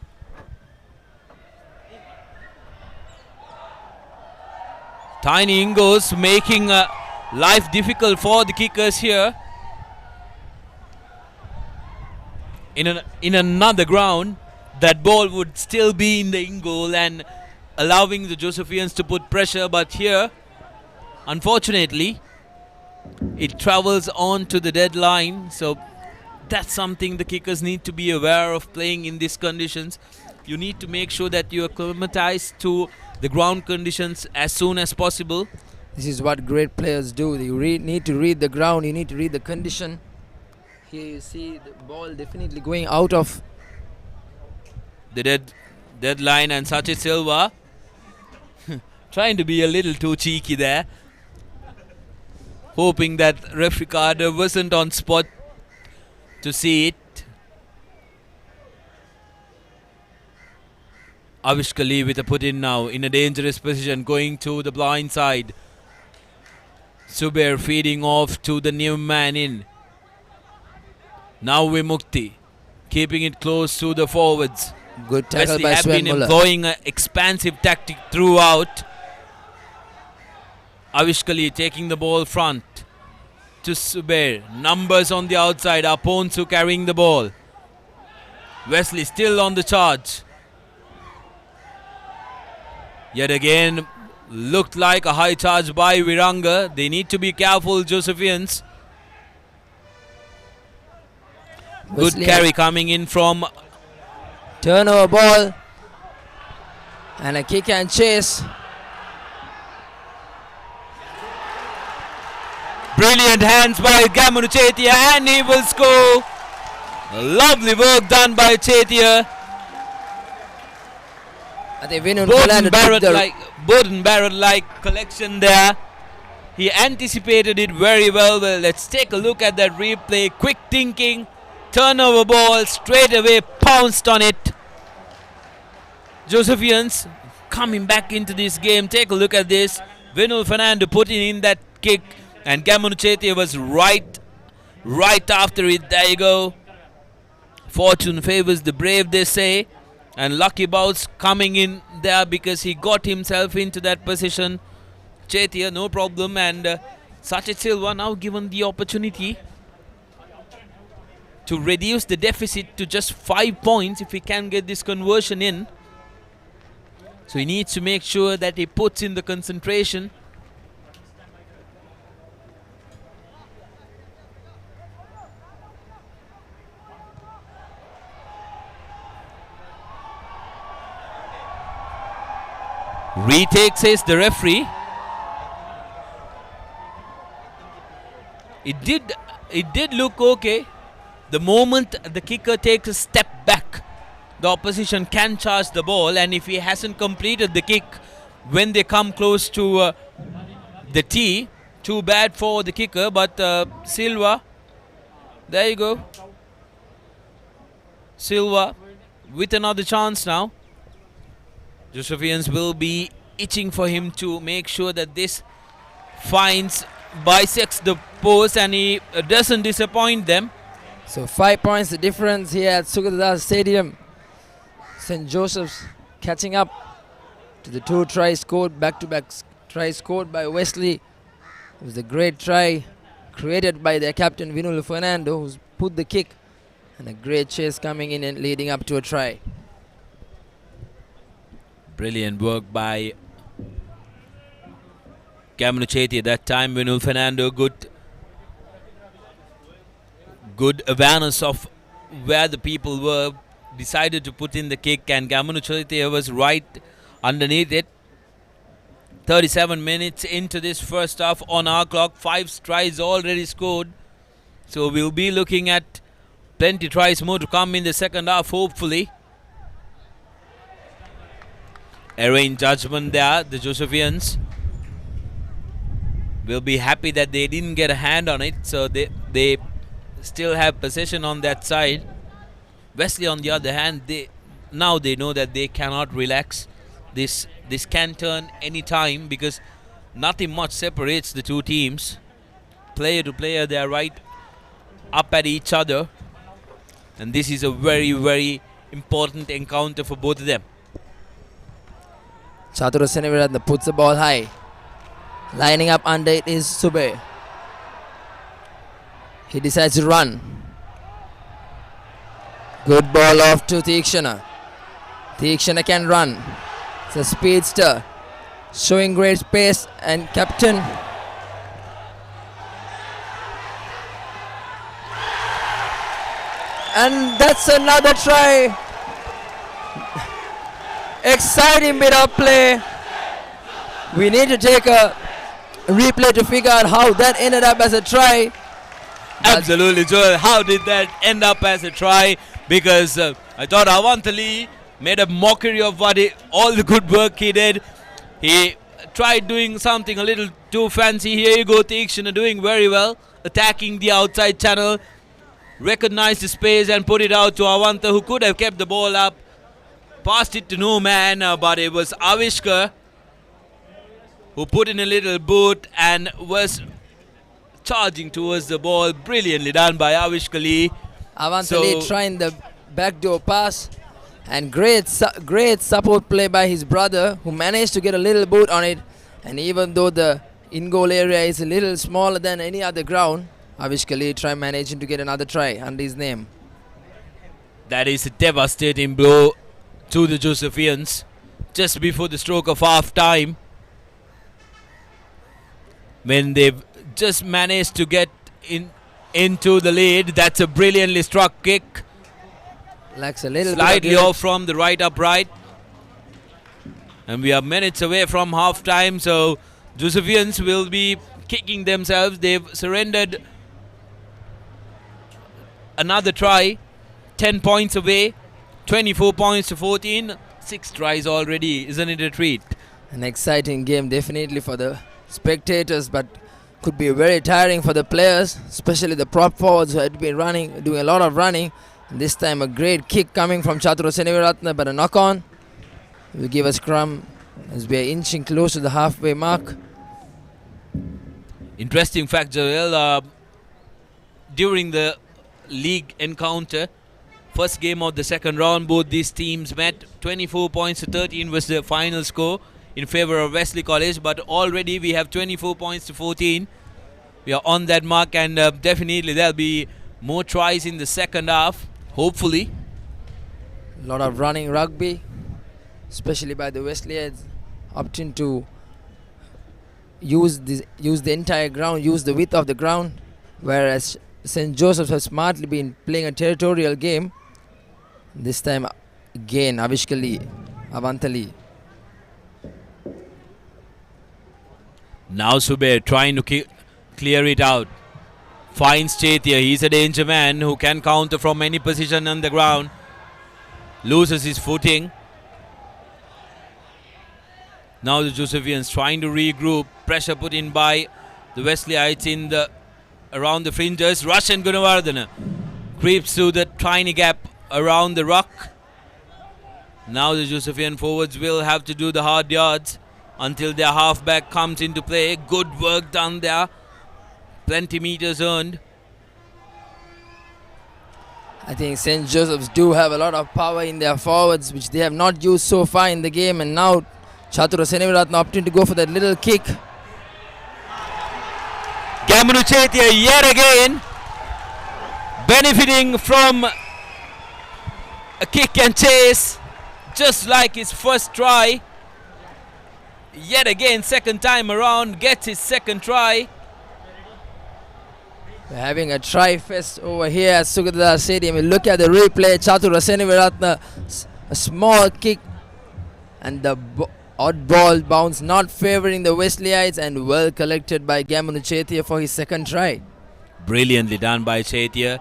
Tiny ingos making life difficult for the kickers here. In another ground, that ball would still be in the in-goal and allowing the Josephians to put pressure. But here, unfortunately, it travels on to the deadline. So that's something the kickers need to be aware of playing in these conditions. You need to make sure that you acclimatize to the ground conditions as soon as possible. This is what great players do. You need to read the ground, you need to read the condition. Here you see the ball definitely going out of the deadline, and Sachin Silva trying to be a little too cheeky there, hoping that referee Carter wasn't on spot to see it. Avishka Lee with a put in now, in a dangerous position, going to the blind side. Zubair feeding off to the new man in. Now Vimukti keeping it close to the forwards. good tackle Wesley by have Sven been Muller. employing an expansive tactic throughout. Avishka Lee taking the ball front to Zubair. Numbers on the outside. Aponsu carrying the ball. Wesley still on the charge. Yet again, looked like a high charge by Viranga. They need to be careful, Josephians. Good Wesley carry coming in from turnover ball and a kick and chase. Brilliant hands by Gamunu Chetia, and he will score. Lovely work done by Chetia. I think Vinod Fernando took the Bowden Barrett-like collection there. He anticipated it very well. Well, let's take a look at that replay. Quick thinking, turnover ball, straight away pounced on it. Josephians coming back into this game. Take a look at this. Vinod Fernando putting in that kick, and Gamunu Chetia was right after it. There you go. Fortune favors the brave, they say. And lucky bounce coming in there because he got himself into that position. Chetia, no problem. And Sachet Silva now given the opportunity to reduce the deficit to just 5 points if he can get this conversion in. So he needs to make sure that he puts in the concentration. Retake, says the referee. It did look okay. The moment the kicker takes a step back, the opposition can charge the ball, and if he hasn't completed the kick when they come close to the tee, too bad for the kicker. But Silva, there you go. Silva with another chance now. Josephians will be itching for him to make sure that this bisects the post and he doesn't disappoint them. So 5 points the difference here at Sugata Stadium. St. Joseph's catching up to the 2 tries scored, back-to-back tries scored by Wesley. It was a great try created by their captain Vinul Fernando, who's put the kick, and a great chase coming in and leading up to a try. Brilliant work by Gamunu Chetia that time. Vinul Fernando, good awareness of where the people were, decided to put in the kick, and Gamunu Chetia was right underneath it. 37 minutes into this first half on our clock. 5 tries already scored. So we'll be looking at plenty tries more to come in the second half, hopefully. Erring judgment there. The Josephians will be happy that they didn't get a hand on it, so they still have possession on that side. Wesley, on the other hand, they know that they cannot relax. This can turn any time because nothing much separates the two teams. Player to player, they are right up at each other, and this is a very, very important encounter for both of them. Chatura Seneviratna puts the ball high. Lining up under it is Sube. He decides to run. Good ball off to Theekshana. Theekshana can run. It's a speedster. Showing great pace, and captain. And that's another try. Exciting bit of play. We need to take a replay to figure out how that ended up as a try. Absolutely, Joel. How did that end up as a try? Because I thought Avantali made a mockery of all the good work he did. He tried doing something a little too fancy. Here you go, Theekshana doing very well, attacking the outside channel, recognized the space and put it out to Avanta, who could have kept the ball up. Passed it to no man, but it was Avishkar who put in a little boot and was charging towards the ball. Brilliantly done by Avishkar Lee. Avantali trying the backdoor pass, and great support play by his brother, who managed to get a little boot on it. And even though the in-goal area is a little smaller than any other ground, Avishkar Lee managing to get another try under his name. That is a devastating blow to the Josephians just before the stroke of half time, when they've just managed to get into the lead. That's a brilliantly struck kick, Lacks a little slightly bit off from the right upright, and we are minutes away from half time, so Josephians will be kicking themselves. They've surrendered another try. 10 points away. 24 points to 14. 6 tries already. Isn't it a treat? An exciting game definitely for the spectators, but could be very tiring for the players, especially the prop forwards who had been running, doing a lot of running. And this time a great kick coming from Chatura Seneviratne, but a knock on will give a scrum as we are inching close to the halfway mark. Interesting fact, Joel. During the league encounter, first game of the second round, both these teams met. 24 points to 13 was the final score in favor of Wesley College, but already we have 24 points to 14. We are on that mark, and definitely there'll be more tries in the second half, hopefully. A lot of running rugby, especially by the Wesleyans, opting to use the entire ground, use the width of the ground, whereas St. Joseph has smartly been playing a territorial game. This time again, Avishkali, Avantali. Now Subair trying to clear it out. Finds Chetia. He's a danger man who can counter from any position on the ground. Loses his footing. Now the Josephians trying to regroup. Pressure put in by the Wesleyites in the around the fringes. Russian Gunawardana creeps through the tiny gap around the rock. Now the Josephian forwards will have to do the hard yards until their halfback comes into play. Good work done there. Plenty meters earned. I think St. Joseph's do have a lot of power in their forwards, which they have not used so far in the game, and now Chatura Seneviratne opting to go for that little kick. Gamanu Chetia yet again benefiting from a kick and chase, just like his first try. Yet again, second time around, gets his second try. We're having a try fest over here at Sugadada Stadium. We look at the replay. Chatura Seneviratne, a small kick, and the odd ball bounce not favoring the Wesleyites, and well collected by Gamanu Chetia for his second try. Brilliantly done by Chetia.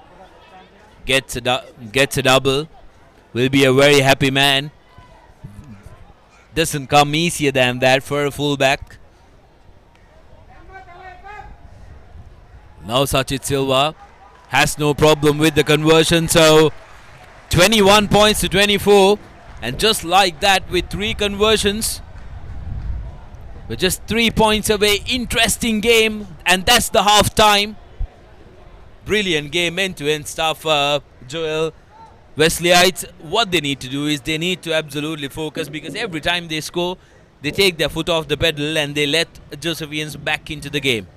Gets a double. Will be a very happy man. Doesn't come easier than that for a fullback. Now Sachit Silva has no problem with the conversion, so 21 points to 24, and just like that with 3 conversions, we're just 3 points away. Interesting game, and that's the half time. Brilliant game, end-to-end stuff, Joel. Wesleyites, what they need to do is they need to absolutely focus, because every time they score, they take their foot off the pedal and they let Josephians back into the game.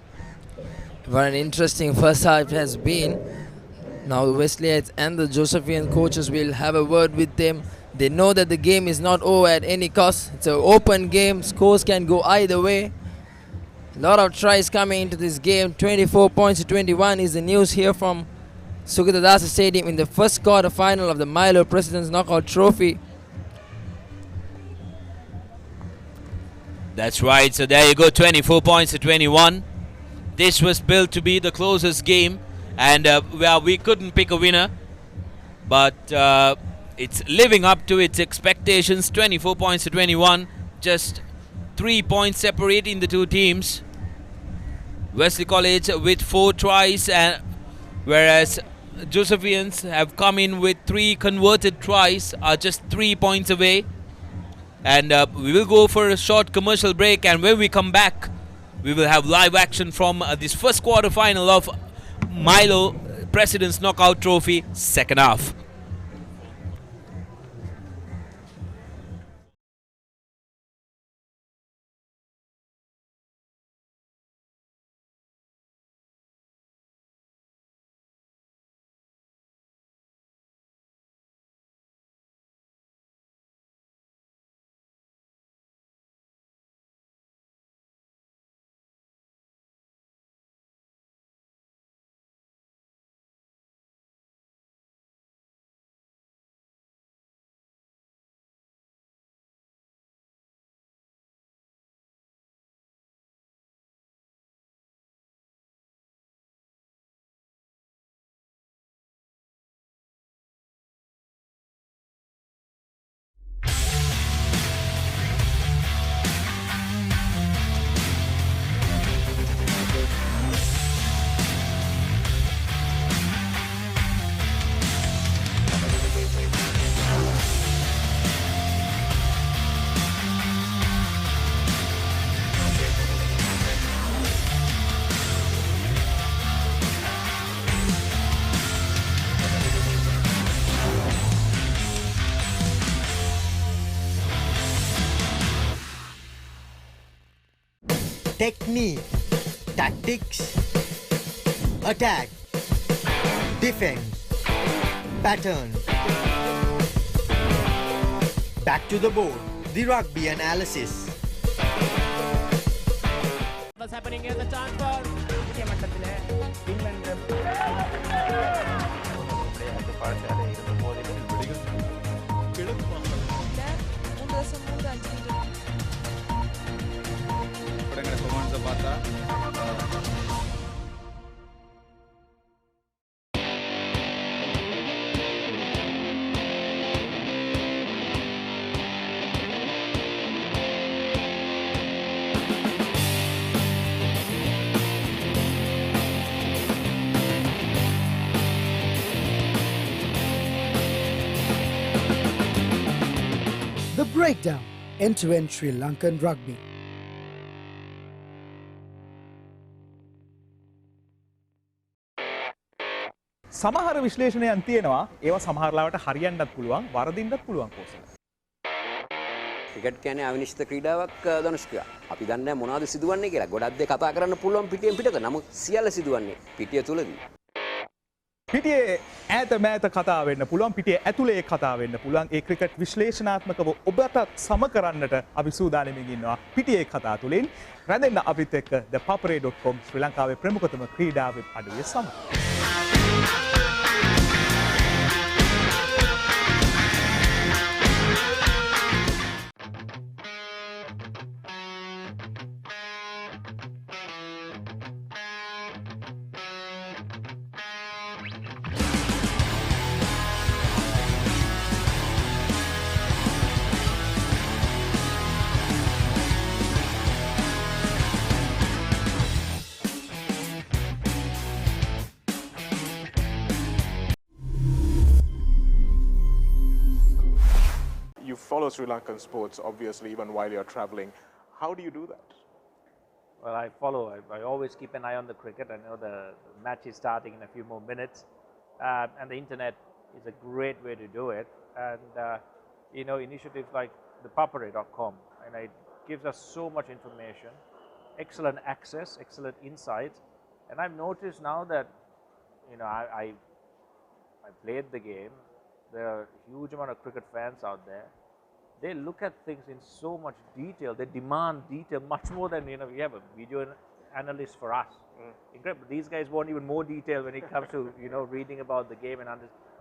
What an interesting first half has been. Now the Wesleyites and the Josephian coaches will have a word with them. They know that the game is not over at any cost. It's an open game. Scores can go either way. A lot of tries coming into this game. 24 points to 21 is the news here from Sugadadasa Stadium in the first quarter final of the Milo President's Knockout Trophy. That's right, so there you go, 24 points to 21. This was built to be the closest game, and well, we couldn't pick a winner, but it's living up to its expectations. 24 points to 21, just 3 points separating the two teams. Wesley College with 4 tries, and whereas Josephians have come in with 3 converted tries, are just 3 points away. And we will go for a short commercial break, and when we come back, we will have live action from this first quarter final of Milo President's Knockout Trophy, second half. technique, tactics, attack, defense, pattern. Back to the board, the rugby analysis. What's happening here? The chance for The Breakdown, end-to-end Sri Lankan rugby. සමහර විශ්ලේෂණයන් තියෙනවා ඒවා සමහරලාවට හරියන්නත් පුළුවන් වරදින්නත් පුළුවන් Kosala. Cricket කියන්නේ අවිනිශ්චිත ක්‍රීඩාවක් ධනුෂ්කයා. අපි දන්නේ නැහැ මොනවද සිදුවන්නේ කියලා. ගොඩක් දේ කතා කරන්න පුළුවන් පිටියෙන් පිටත. නමුත් සියල්ල සිදුවන්නේ පිටිය තුලදී. පිටියේ ඈත මෑත කතා වෙන්න පුළුවන් පිටියේ ඇතුලේ කතා වෙන්න පුළුවන් ඒ ක්‍රිකට් විශ්ලේෂණාත්මකව ඔබට සම කරන්නට අපි සූදානම්ින් ඉන්නවා පිටියේ කතා තුලින් රැඳෙන්න අපිත් එක්ක ThePapare.com ශ්‍රී ලංකාවේ ප්‍රමුඛතම ක්‍රීඩා වෙබ් අඩවිය සමග. You follow Sri Lankan sports, obviously, even while you're traveling. How do you do that? Well, I follow. I always keep an eye on the cricket. I know the match is starting in a few more minutes. And the internet is a great way to do it. And, initiatives like ThePapare.com, and it gives us so much information, excellent access, excellent insights. And I've noticed now that, I played the game. There are a huge amount of cricket fans out there. They look at things in so much detail. They demand detail much more than, we have a video analyst for us. Incredible. These guys want even more detail when it comes to, reading about the game and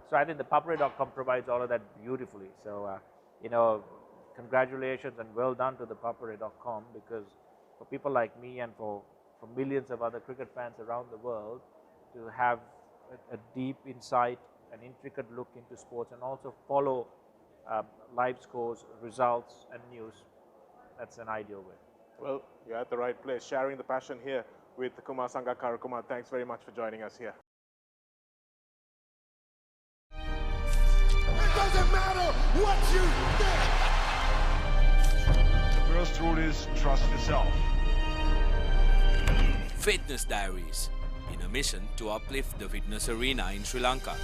so I think ThePapare.com provides all of that beautifully. So, congratulations and well done to ThePapare.com, because for people like me and for millions of other cricket fans around the world to have a deep insight, an intricate look into sports, and also follow live scores, results, and news. That's an ideal way. Well, you're at the right place, sharing the passion here with Kumar Sangakkara. Kumar, thanks very much for joining us here. It doesn't matter what you think. The first rule is trust yourself. Fitness Diaries, in a mission to uplift the fitness arena in Sri Lanka.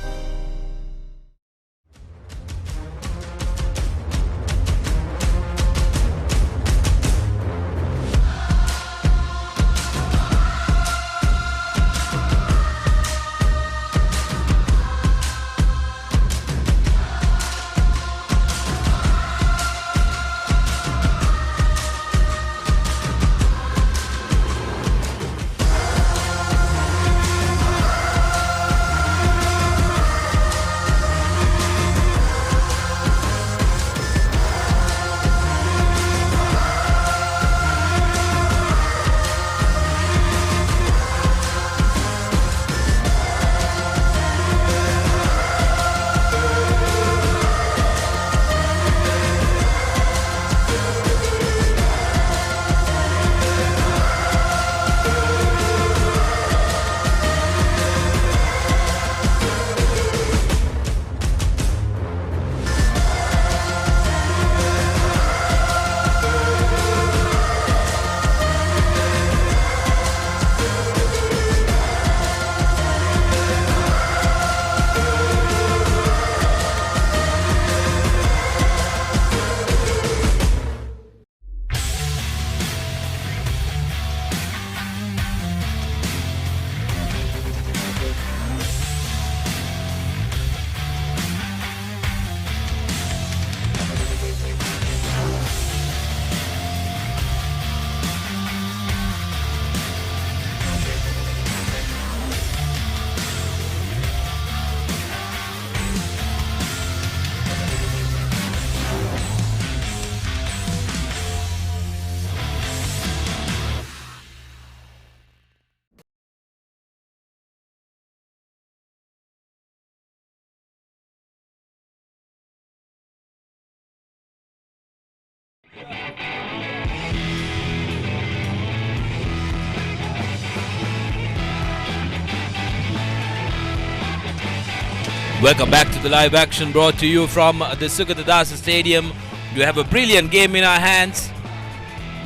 Welcome back to the live action brought to you from the Sukatadasa Stadium. We have a brilliant game in our hands.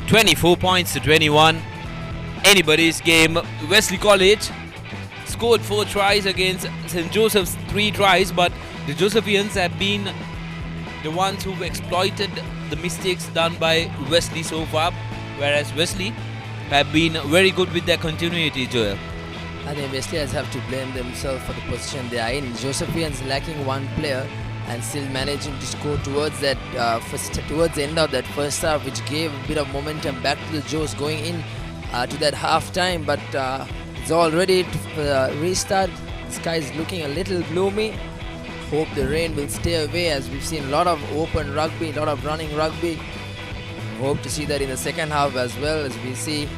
24 points to 21. Anybody's game. Wesley College scored 4 tries against St. Joseph's 3 tries, but the Josephians have been the ones who've exploited the mistakes done by Wesley so far, whereas Wesley have been very good with their continuity, Joel. I think Wesleyans have to blame themselves for the position they are in. Josephians lacking one player and still managing to score towards that towards the end of that first half, which gave a bit of momentum back to the Joes going in to that half time. But it's all ready to restart. The sky is looking a little gloomy. Hope the rain will stay away, as we've seen a lot of open rugby, a lot of running rugby. Hope to see that in the second half as well, as we see.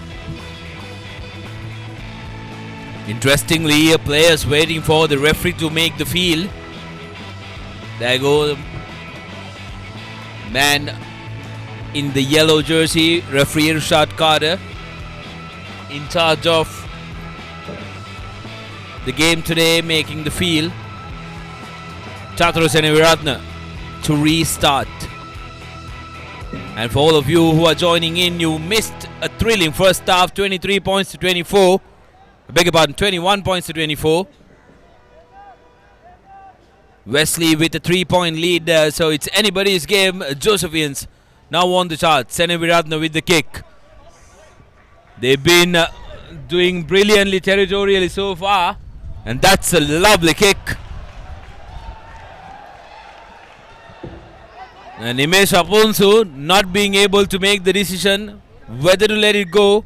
Interestingly, players waiting for the referee to make the field. There goes man in the yellow jersey, referee Irshad Carter, in charge of the game today, making the field. Chatru Seneviratne to restart. And for all of you who are joining in, you missed a thrilling first half, 23 points to 24. I beg your pardon, 21 points to 24. Wesley with a 3-point lead, so it's anybody's game. Josephians now on the chart. Seneviratne with the kick. They've been doing brilliantly territorially so far, and that's a lovely kick. And Nimesh Aponsu not being able to make the decision whether to let it go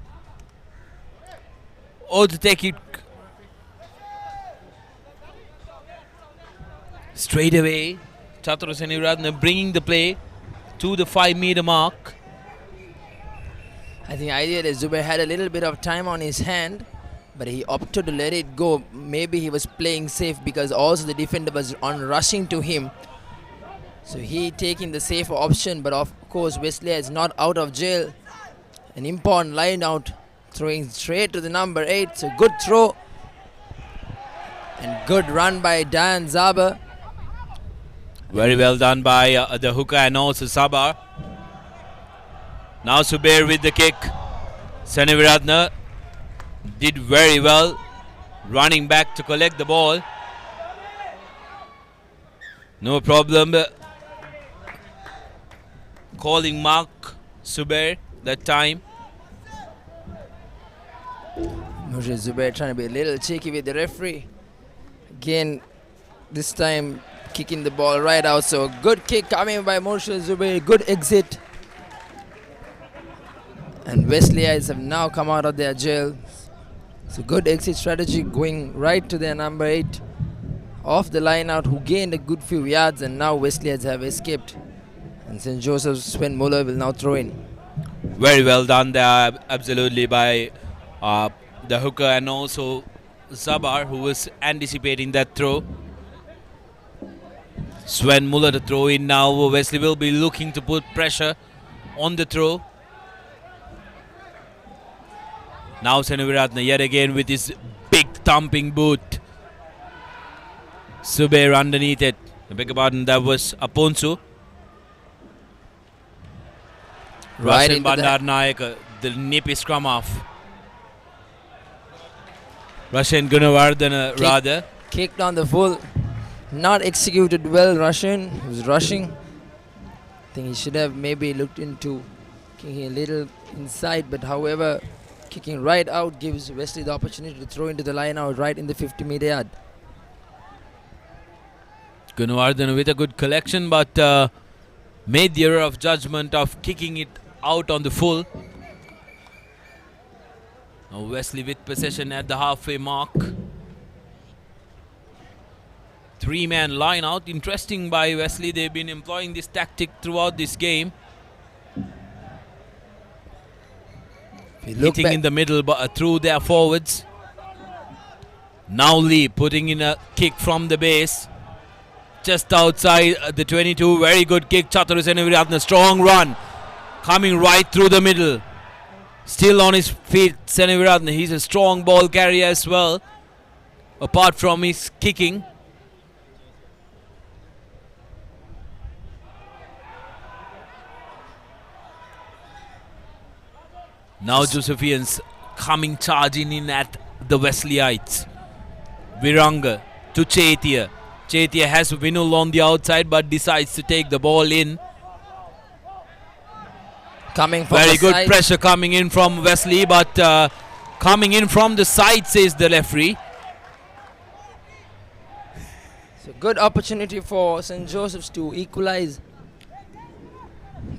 or to take it straight away. Chatru Seneviratne bringing the play to the 5-meter mark. I think ideally Zubair had a little bit of time on his hand, but he opted to let it go. Maybe he was playing safe because also the defender was on rushing to him. So he taking the safer option, but of course Wesley is not out of jail. An important line out, throwing straight to the number 8. So good throw and good run by Dan Zaber. Very well done by the hooker and also Sabar. Now Zubair with the kick. Seneviratne did very well, running back to collect the ball. No problem. Calling mark Zubair that time. Moshe Zubair trying to be a little cheeky with the referee. Again, this time kicking the ball right out. So good kick coming by Moshe Zubair. Good exit. And Wesleyans have now come out of their jail. So good exit strategy, going right to their number 8. Off the line out, who gained a good few yards, and now Wesleyans have escaped. And St. Joseph's Sven Muller will now throw in. Very well done there, absolutely, by the hooker and also Zabar, who was anticipating that throw. Sven Muller to throw in now. Wesley will be looking to put pressure on the throw. Now Seneviratne yet again with his big thumping boot. Zubair underneath it. I beg your pardon, that was Aponsu. Right Russian Bandar Naik, the nippy scrum off. Russian Gunawardhan rather. Kicked on the full. Not executed well, Russian. He was rushing. I think he should have maybe looked into kicking a little inside, but however, kicking right out gives Wesley the opportunity to throw into the line out right in the 50-meter yard. Gunawardhan with a good collection, but made the error of judgment of kicking it out on the full. Now Wesley with possession at the halfway mark. 3-man line out. Interesting by Wesley. They've been employing this tactic throughout this game. Hitting in the middle through their forwards. Now Lee putting in a kick from the base. Just outside the 22. Very good kick. Chatru Seneviratne, strong run. coming right through the middle. Still on his feet, Seneviratne. He's a strong ball carrier as well, apart from his kicking. Now Josephians coming charging in at the Wesleyites. Viranga to Chetia. Chetia has Vinul on the outside but decides to take the ball in. Coming from very the good side. pressure coming in from Wesley, but coming in from the side, says the referee. So good opportunity for St. Joseph's to equalize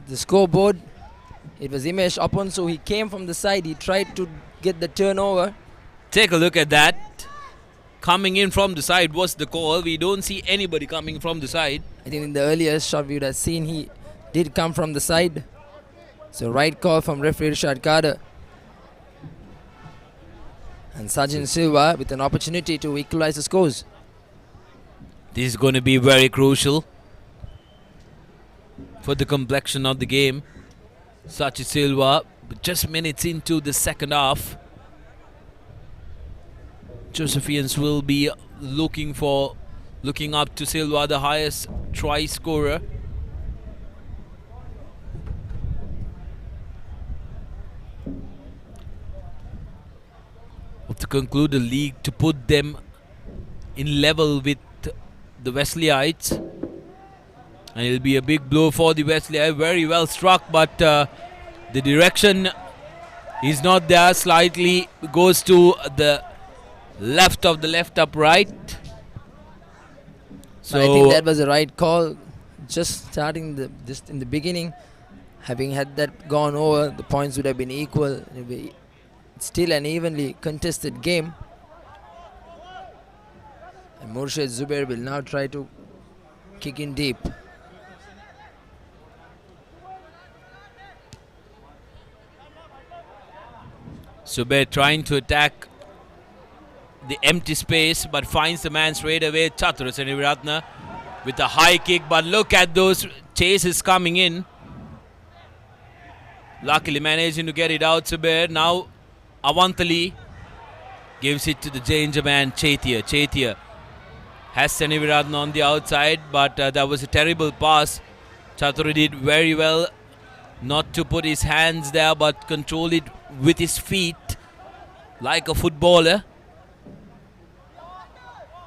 the scoreboard. It was Imesh Upon, so he came from the side. He tried to get the turnover. Take a look at that. Coming in from the side was the call. We don't see anybody coming from the side. I think in the earlier shot we would have seen he did come from the side. So right call from referee Rishad Kader. And Sajin Silva with an opportunity to equalize the scores. This is going to be very crucial for the complexion of the game. Sajin Silva, just minutes into the second half. Josephians will be looking up to Silva, the highest try scorer. To conclude the league, to put them in level with the Wesleyites, and it'll be a big blow for the Wesleyites. Very well struck, but the direction is not there. Slightly goes to the left of the left upright. So I think that was the right call. Just starting just in the beginning, having had that gone over, the points would have been equal. It would be still an evenly contested game. And Murshid Zubair will now try to kick in deep. Zubair trying to attack the empty space, but finds the man straight away. Chatura Seneviratne with a high kick, but look at those chases coming in. Luckily managing to get it out, Zubair. Now Avantali gives it to the danger man, Chetia. Chetia has Seneviratne on the outside, but that was a terrible pass. Chatura did very well not to put his hands there, but control it with his feet like a footballer.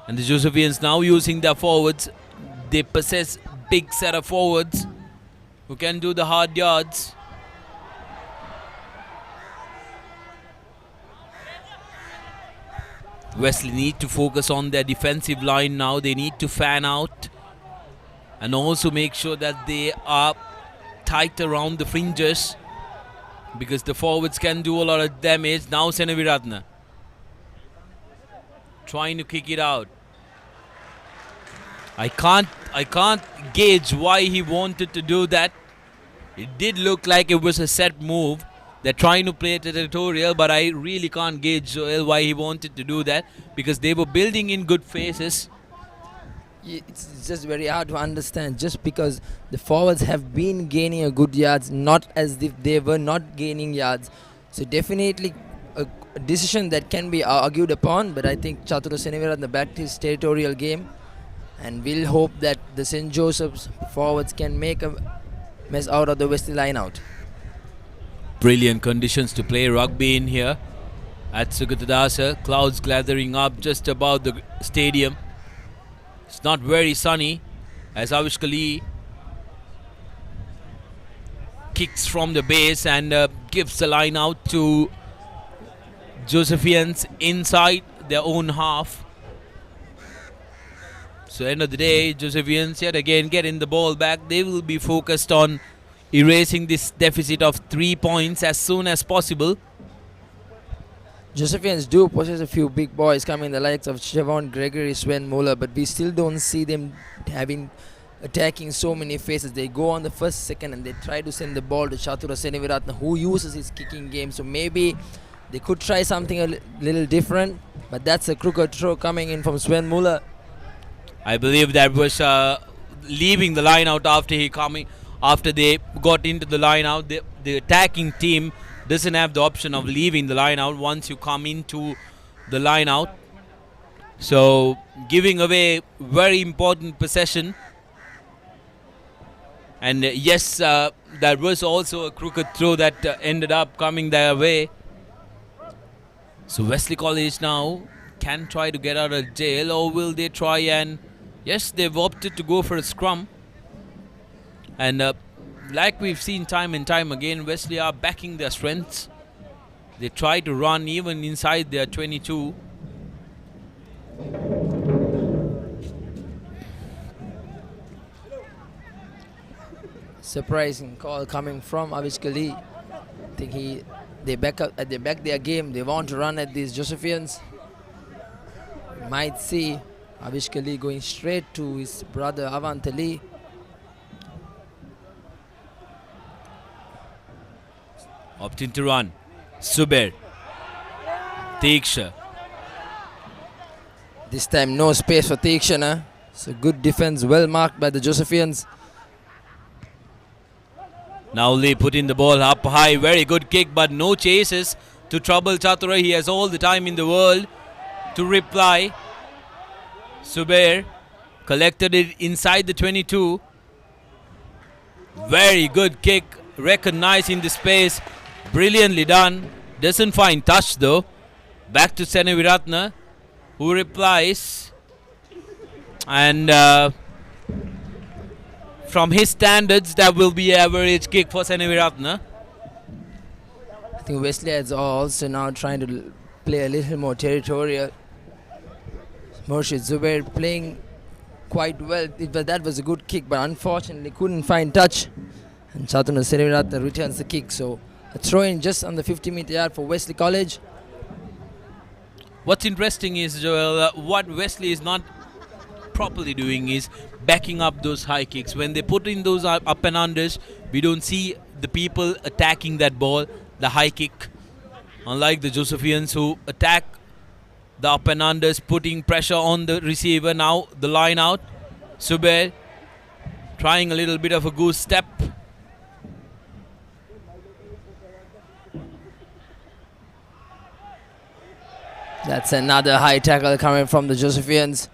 And the Josephians now using their forwards. They possess big set of forwards who can do the hard yards. Wesley need to focus on their defensive line now. They need to fan out and also make sure that they are tight around the fringes, because the forwards can do a lot of damage. Now Seneviratne trying to kick it out. I can't gauge why he wanted to do that. It did look like it was a set move. They're trying to play territorial, but I really can't gauge Joel why he wanted to do that, because they were building in good phases. It's just very hard to understand, just because the forwards have been gaining a good yards, not as if they were not gaining yards. So definitely a decision that can be argued upon, but I think Chatura Seneviratne backed his territorial game, and we'll hope that the St. Joseph's forwards can make a mess out of the Wesley line out. Brilliant conditions to play rugby in here at Sugatadasa. Clouds gathering up just above the stadium. It's not very sunny as Avish Kali kicks from the base and gives the line out to Josephians inside their own half. So end of the day, Josephians yet again getting the ball back. They will be focused on erasing this deficit of 3 points as soon as possible. Josephians do possess a few big boys coming, the likes of Chevon Gregory, Sven Muller, but we still don't see them attacking so many faces. They go on the first, second, and they try to send the ball to Chatura Seneviratne, who uses his kicking game. So maybe they could try something a little different, but that's a crooked throw coming in from Sven Muller. I believe that was leaving the line out after they got into the line out. The attacking team doesn't have the option of leaving the line out once you come into the line out. So giving away very important possession. And yes, there was also a crooked throw that ended up coming their way. So Wesley College now can try to get out of jail, or will they try and... Yes, they've opted to go for a scrum. And like we've seen time and time again, Wesley are backing their strengths. They try to run even inside their 22. Surprising call coming from Avishka Lee. I think they back their game. They want to run at these Josephians. Might see Avishka Lee going straight to his brother Avante Lee. Opting to run. Zubair. Tiksha. This time no space for Tiksha. So good defense, well marked by the Josephians. Now Lee putting the ball up high. Very good kick, but no chases to trouble Chatura. He has all the time in the world to reply. Zubair collected it inside the 22. Very good kick, recognizing the space. Brilliantly done. Doesn't find touch though. Back to Seneviratne, who replies. And from his standards, that will be average kick for Seneviratne. I think Wesley is also now trying to play a little more territorial. Murshid Zubair playing quite well. That was a good kick, but unfortunately couldn't find touch. And Chatuna Seneviratne returns the kick. So a throw in just on the 50-meter yard for Wesley College. What's interesting is, Joel, what Wesley is not properly doing is backing up those high kicks. When they put in those up and unders, we don't see the people attacking that ball, the high kick. Unlike the Josephians who attack the up and unders, putting pressure on the receiver. Now the line out. Zubair trying a little bit of a goose step. That's another high tackle coming from the Josephians.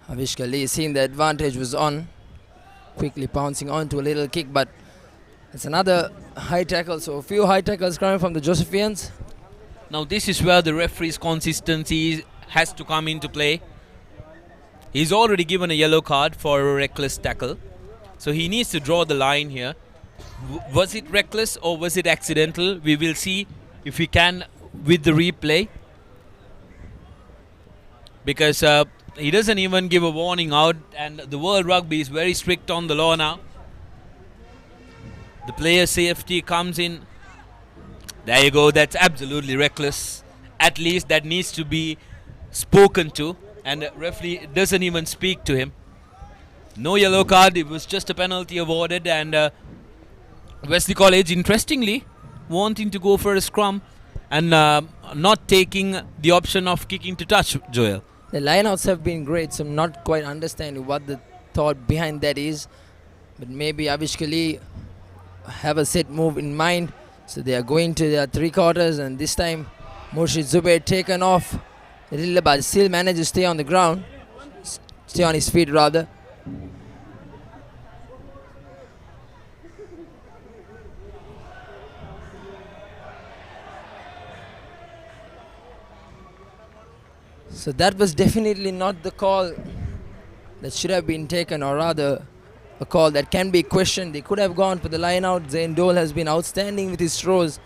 Avishka Lee seeing the advantage was on. Quickly pouncing onto a little kick, but it's another high tackle. So a few high tackles coming from the Josephians. Now this is where the referee's consistency has to come into play. He's already given a yellow card for a reckless tackle. So he needs to draw the line here. Was it reckless or was it accidental? We will see if we can with the replay. Because he doesn't even give a warning out, and the World Rugby is very strict on the law now. The player safety comes in. There you go, that's absolutely reckless. At least that needs to be spoken to, and the referee doesn't even speak to him. No yellow card, it was just a penalty awarded, and Wesley College, interestingly, wanting to go for a scrum and not taking the option of kicking to touch, Joel. The lineouts have been great, so I'm not quite understanding what the thought behind that is. But maybe Avishka Lee have a set move in mind. So they are going to their three quarters, and this time Murshid Zubair taken off a little, but still managed to stay on the ground. Stay on his feet rather. So that was definitely not the call that should have been taken, or rather a call that can be questioned. They could have gone for the line out. Zain Dole has been outstanding with his throws,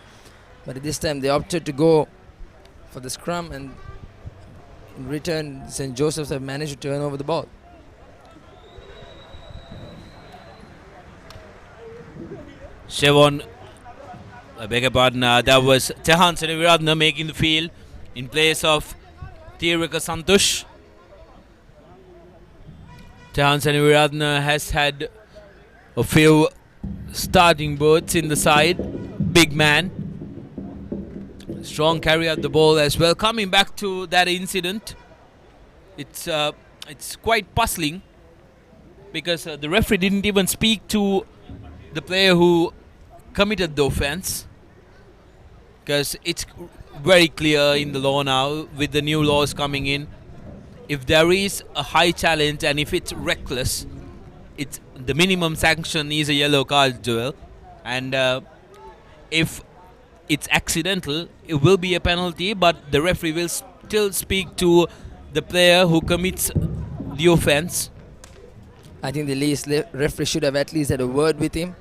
but at this time they opted to go for the scrum, and in return St. Joseph's have managed to turn over the ball. Chevon, I beg your pardon, that was Tehan Seneviratne making the field in place of Tirika Santosh. Tehan Seneviratne has had a few starting berths in the side. Big man. Strong carry at the ball as well. Coming back to that incident, it's quite puzzling because the referee didn't even speak to the player who committed the offense, because it's very clear in the law now with the new laws coming in. If there is a high challenge and if it's reckless, it's the minimum sanction is a yellow card, Joel, and if it's accidental, it will be a penalty, but the referee will still speak to the player who commits the offense. I think the least referee should have at least had a word with him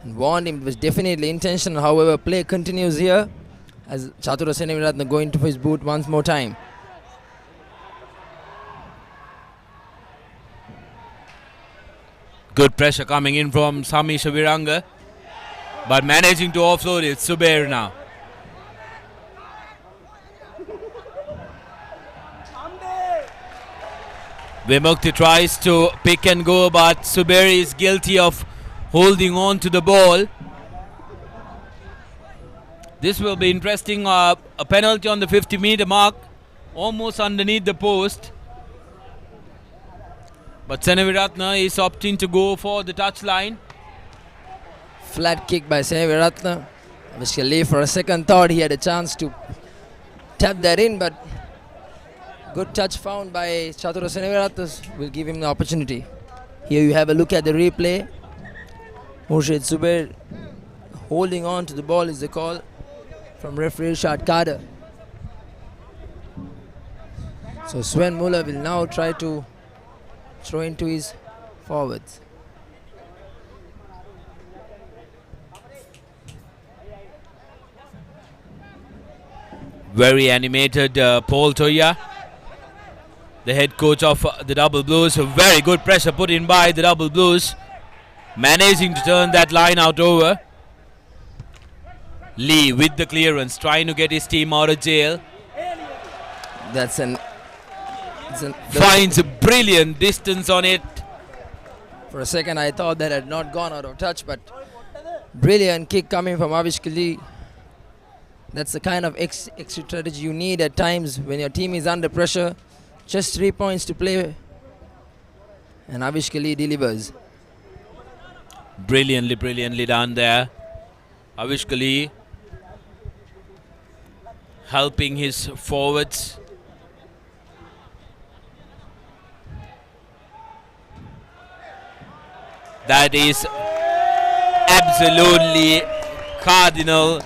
and warned him. It was definitely intentional. However, play continues here as Chatura Seneviratne going to his boot once more time. Good pressure coming in from Samisha Viranga, but managing to offload it. Subair now. Vimukti tries to pick and go, but Subair is guilty of holding on to the ball. This will be interesting. A penalty on the 50-meter mark, almost underneath the post. But Seneviratne is opting to go for the touchline. Flat kick by Seneviratne. Basically, for a second thought he had a chance to tap that in, but good touch found by Chatura Seneviratne will give him the opportunity. Here you have a look at the replay. Murshid Zubair holding on to the ball is the call from referee Shad Kader. So Sven Muller will now try to throw into his forwards. Very animated Paul Toya, the head coach of the Double Blues. Very good pressure put in by the Double Blues, managing to turn that line out over. Lee with the clearance, trying to get his team out of jail. Finds a brilliant distance on it. For a second I thought that had not gone out of touch, but brilliant kick coming from Avishka Lee. That's the kind of extra strategy you need at times when your team is under pressure. Just 3 points to play, and Avishka Lee delivers. Brilliantly done there. Avishka Lee helping his forwards. That is absolutely cardinal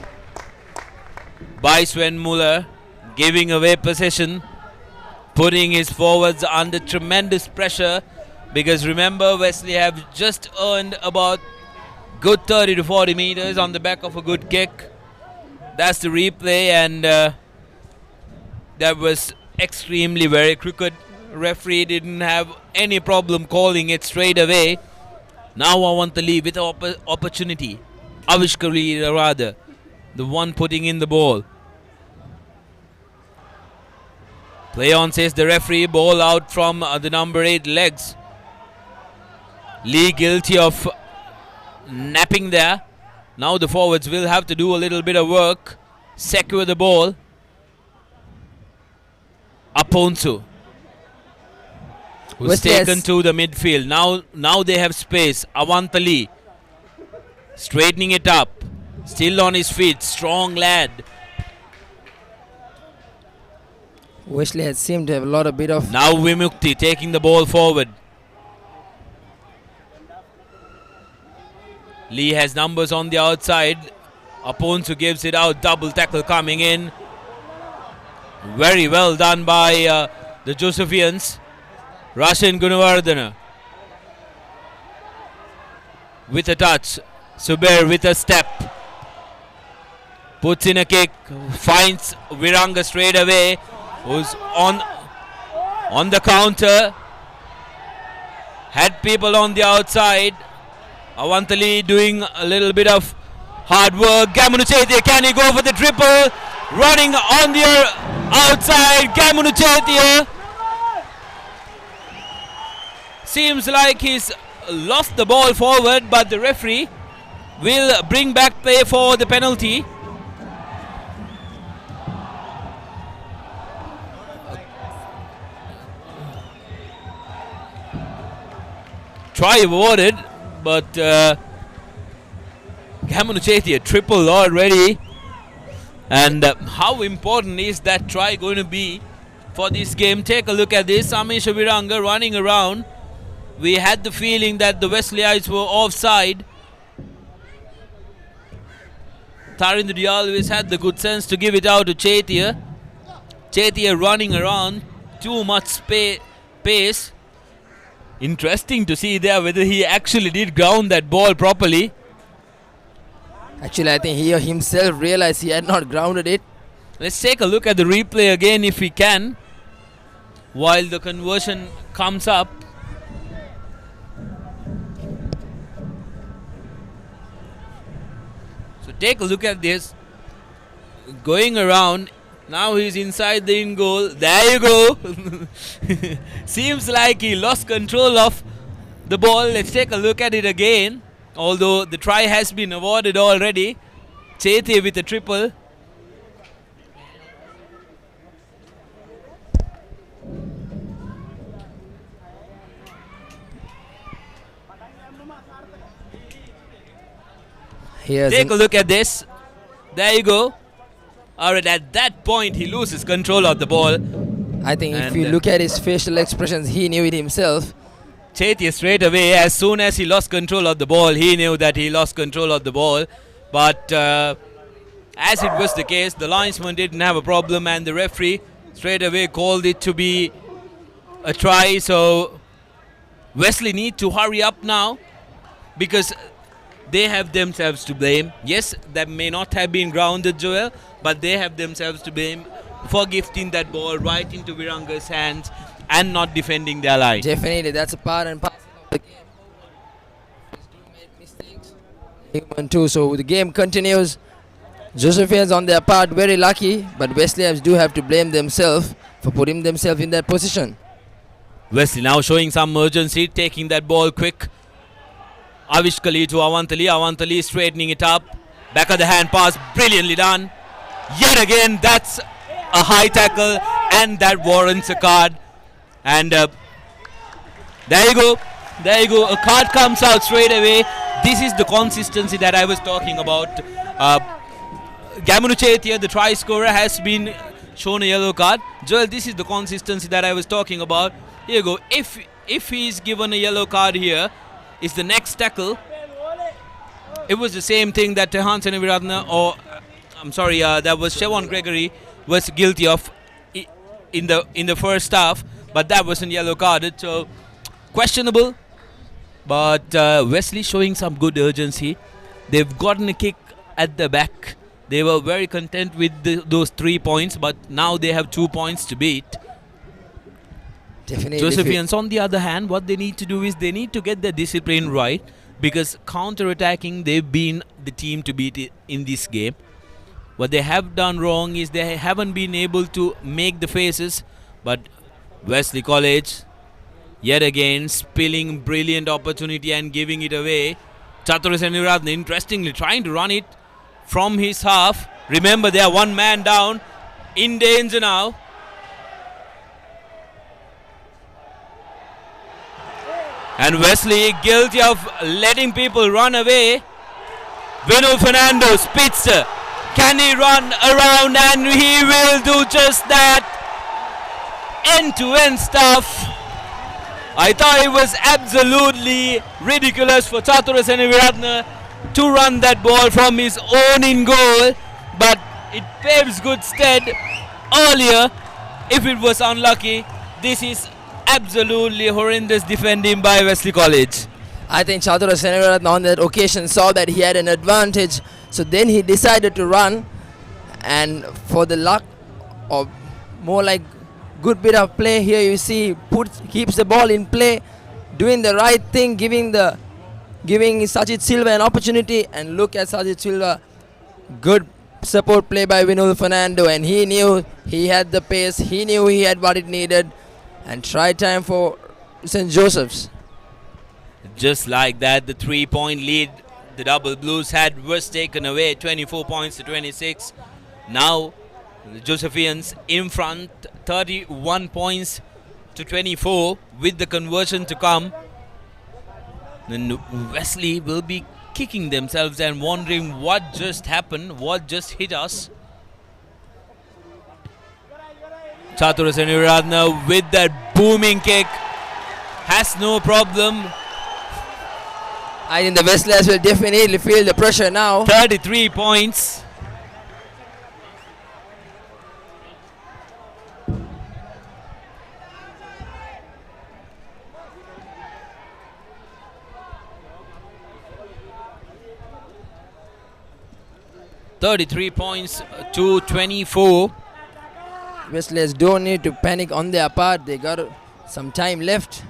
by Sven Muller, giving away possession, putting his forwards under tremendous pressure, because remember, Wesley have just earned about good 30 to 40 meters on the back of a good kick. That's the replay, and that was extremely very crooked. Referee didn't have any problem calling it straight away. Now I want to leave with an opportunity. Avishka Lee rather, the one putting in the ball. Play on, says the referee. Ball out from the number 8 legs. Lee guilty of napping there. Now the forwards will have to do a little bit of work. Secure the ball. Aponsu, who's taken to the midfield. Now they have space. Avanta Lee straightening it up. Still on his feet. Strong lad. Wesley has seemed to have a lot of bit of... Now Vimukti taking the ball forward. Lee has numbers on the outside. Aponsu gives it out. Double tackle coming in. Very well done by the Josephians. Rashin Gunawardena with a touch. Subair with a step. Puts in a kick. Finds Viranga straight away, who's on the counter. Had people on the outside. Avantali doing a little bit of hard work. Gamunuchetia, can he go for the triple? Running on the outside. Gamunuchetia. Seems like he's lost the ball forward, but the referee will bring back play for the penalty. try awarded, but Gamunuchethi a triple already. And how important is that try going to be for this game? Take a look at this. Amisha Viranga running around. We had the feeling that the Wesleyites were offside. Tarindu always had the good sense to give it out to Chetia. Chetia running around, too much pace. Interesting to see there whether he actually did ground that ball properly. Actually, I think he himself realized he had not grounded it. Let's take a look at the replay again if we can, while the conversion comes up. So take a look at this. Going around. Now he's inside the in goal. There you go. Seems like he lost control of the ball. Let's take a look at it again. Although the try has been awarded already. Chethi with a triple. Take a look at this. There you go. Alright, at that point he loses control of the ball. I think if you look at his facial expressions, he knew it himself. Chethi straight away, as soon as he lost control of the ball, he knew that he lost control of the ball. But as it was the case, the linesman didn't have a problem and the referee straight away called it to be a try. So Wesley need to hurry up now because they have themselves to blame. Yes, that may not have been grounded, Joel, but they have themselves to blame for gifting that ball right into Viranga's hands and not defending their line. Definitely, that's a part and parcel of the game. Players do make mistakes. Human too. So the game continues. Josephians on their part very lucky, but Wesleyans do have to blame themselves for putting themselves in that position. Wesley now showing some urgency, taking that ball quick. Avishkali to Avantali. Avantali straightening it up. Back of the hand pass, brilliantly done. Yet again, that's a high tackle and that warrants a card. And there you go. There you go. A card comes out straight away. This is the consistency that I was talking about. Gamunuchetia, the try scorer, has been shown a yellow card. Joel, this is the consistency that I was talking about. Here you go. If he's given a yellow card here, is the next tackle. It was the same thing that Tehan Seneviratna, or I'm sorry, that was Shevon Gregory was guilty of in the first half, but that wasn't yellow carded, so questionable. But Wesley showing some good urgency. They've gotten a kick at the back. They were very content with those 3 points, but now they have 2 points to beat. Definitely. Josephians, on the other hand, what they need to do is they need to get their discipline right, because counter-attacking, they've been the team to beat in this game. What they have done wrong is they haven't been able to make the faces, but Wesley College, yet again, spilling brilliant opportunity and giving it away. Chatura Seneviratne, interestingly, trying to run it from his half. Remember, they are one man down, in danger now. And Wesley guilty of letting people run away. Vinu Fernando, Spitzer. Can he run around? And he will do just that. End-to-end stuff. I thought it was absolutely ridiculous for Chatura Seneviratne to run that ball from his own in goal. But it paves good stead earlier. If it was unlucky, this is absolutely horrendous defending by Wesley College. I think Chatura Seneviratne on that occasion saw that he had an advantage, so then he decided to run, and for the luck, or more like good bit of play here, you see keeps the ball in play, doing the right thing, giving Sajid Silva an opportunity. And look at Sajid Silva, good support play by Vinul Fernando, and he knew he had the pace, he knew he had what it needed. And try time for St. Joseph's. Just like that, the 3-point lead the Double Blues had was taken away, 24 points to 26. Now the Josephians in front, 31 points to 24 with the conversion to come. then Wesley will be kicking themselves and wondering what just happened, what just hit us. Chatura Seneviratne with that booming kick has no problem. I think the Westlers will definitely feel the pressure now. 33 points. To 24. Westlers don't need to panic on their part. They got some time left.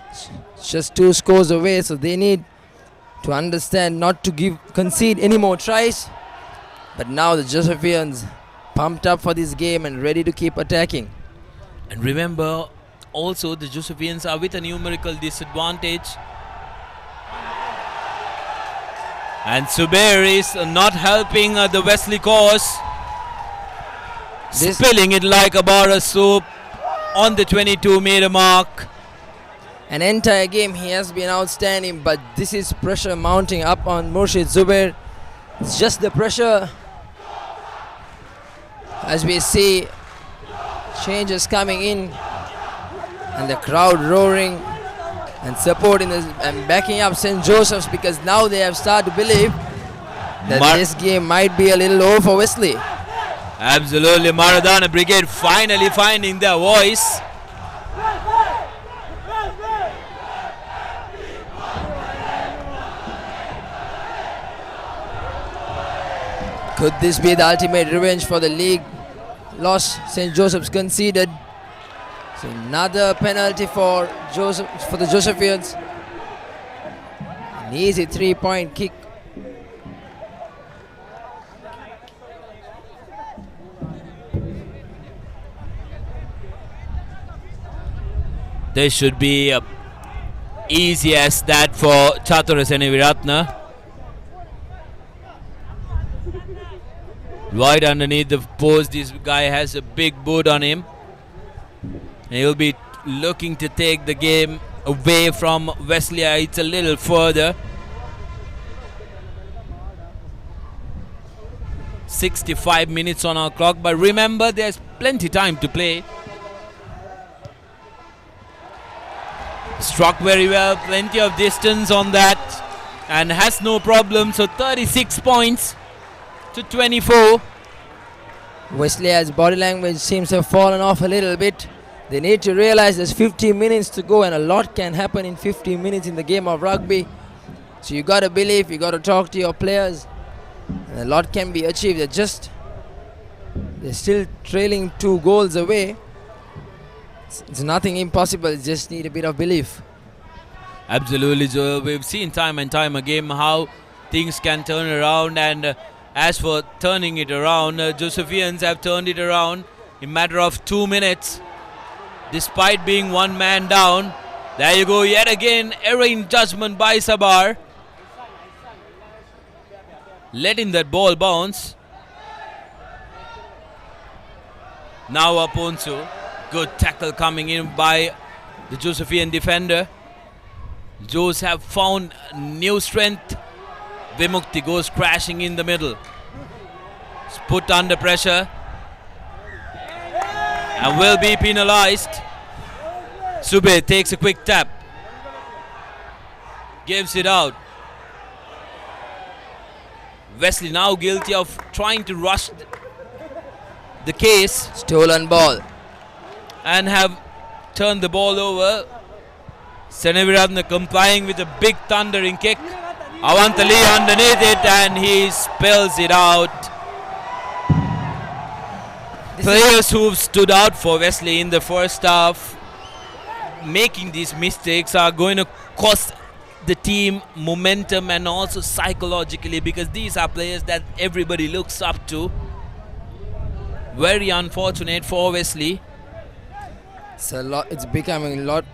It's just 2 scores away, so they need to understand not to concede any more tries. But now the Josephians pumped up for this game and ready to keep attacking. And remember, also the Josephians are with a numerical disadvantage. And Zubair is not helping the Wesley cause. Spilling it like a bar of soap on the 22-meter mark. An entire game he has been outstanding, but this is pressure mounting up on Murshid Zubair. It's just the pressure. As we see changes coming in and the crowd roaring and supporting this and backing up St. Joseph's, because now they have started to believe that this game might be a little over for Wesley. Absolutely, Maradona Brigade finally finding their voice. Could this be the ultimate revenge for the league loss St. Joseph's conceded? So another penalty for the Josephians. An easy 3-point kick. This should be easy as that for Chatura Seneviratne. Right underneath the post, this guy has a big boot on him. And he'll be looking to take the game away from Wesley. It's a little further. 65 minutes on our clock, but remember there's plenty time to play. Struck very well, plenty of distance on that, and has no problem. So 36 points to 24. Wesley's body language seems to have fallen off a little bit. They need to realize there's 15 minutes to go, and a lot can happen in 15 minutes in the game of rugby. So you got to believe, you got to talk to your players, and a lot can be achieved. They're still trailing 2 goals away. It's nothing impossible, you just need a bit of belief. Absolutely, Joel. We've seen time and time again how things can turn around, and as for turning it around, Josephians have turned it around in a matter of 2 minutes. Despite being 1 man down, there you go, yet again, error in judgment by Sabar. Letting that ball bounce. Now Aponso. Good tackle coming in by the Josephian defender. Joes have found new strength. Vimukti goes crashing in the middle. It's put under pressure and will be penalized. Sube takes a quick tap. Gives it out. Wesley now guilty of trying to rush the case. Stolen ball. And have turned the ball over. Seneviratne complying with a big thundering kick. Avantali underneath it, and he spills it out. Players who've stood out for Wesley in the first half, making these mistakes, are going to cost the team momentum and also psychologically, because these are players that everybody looks up to. Very unfortunate for Wesley. It's becoming a lot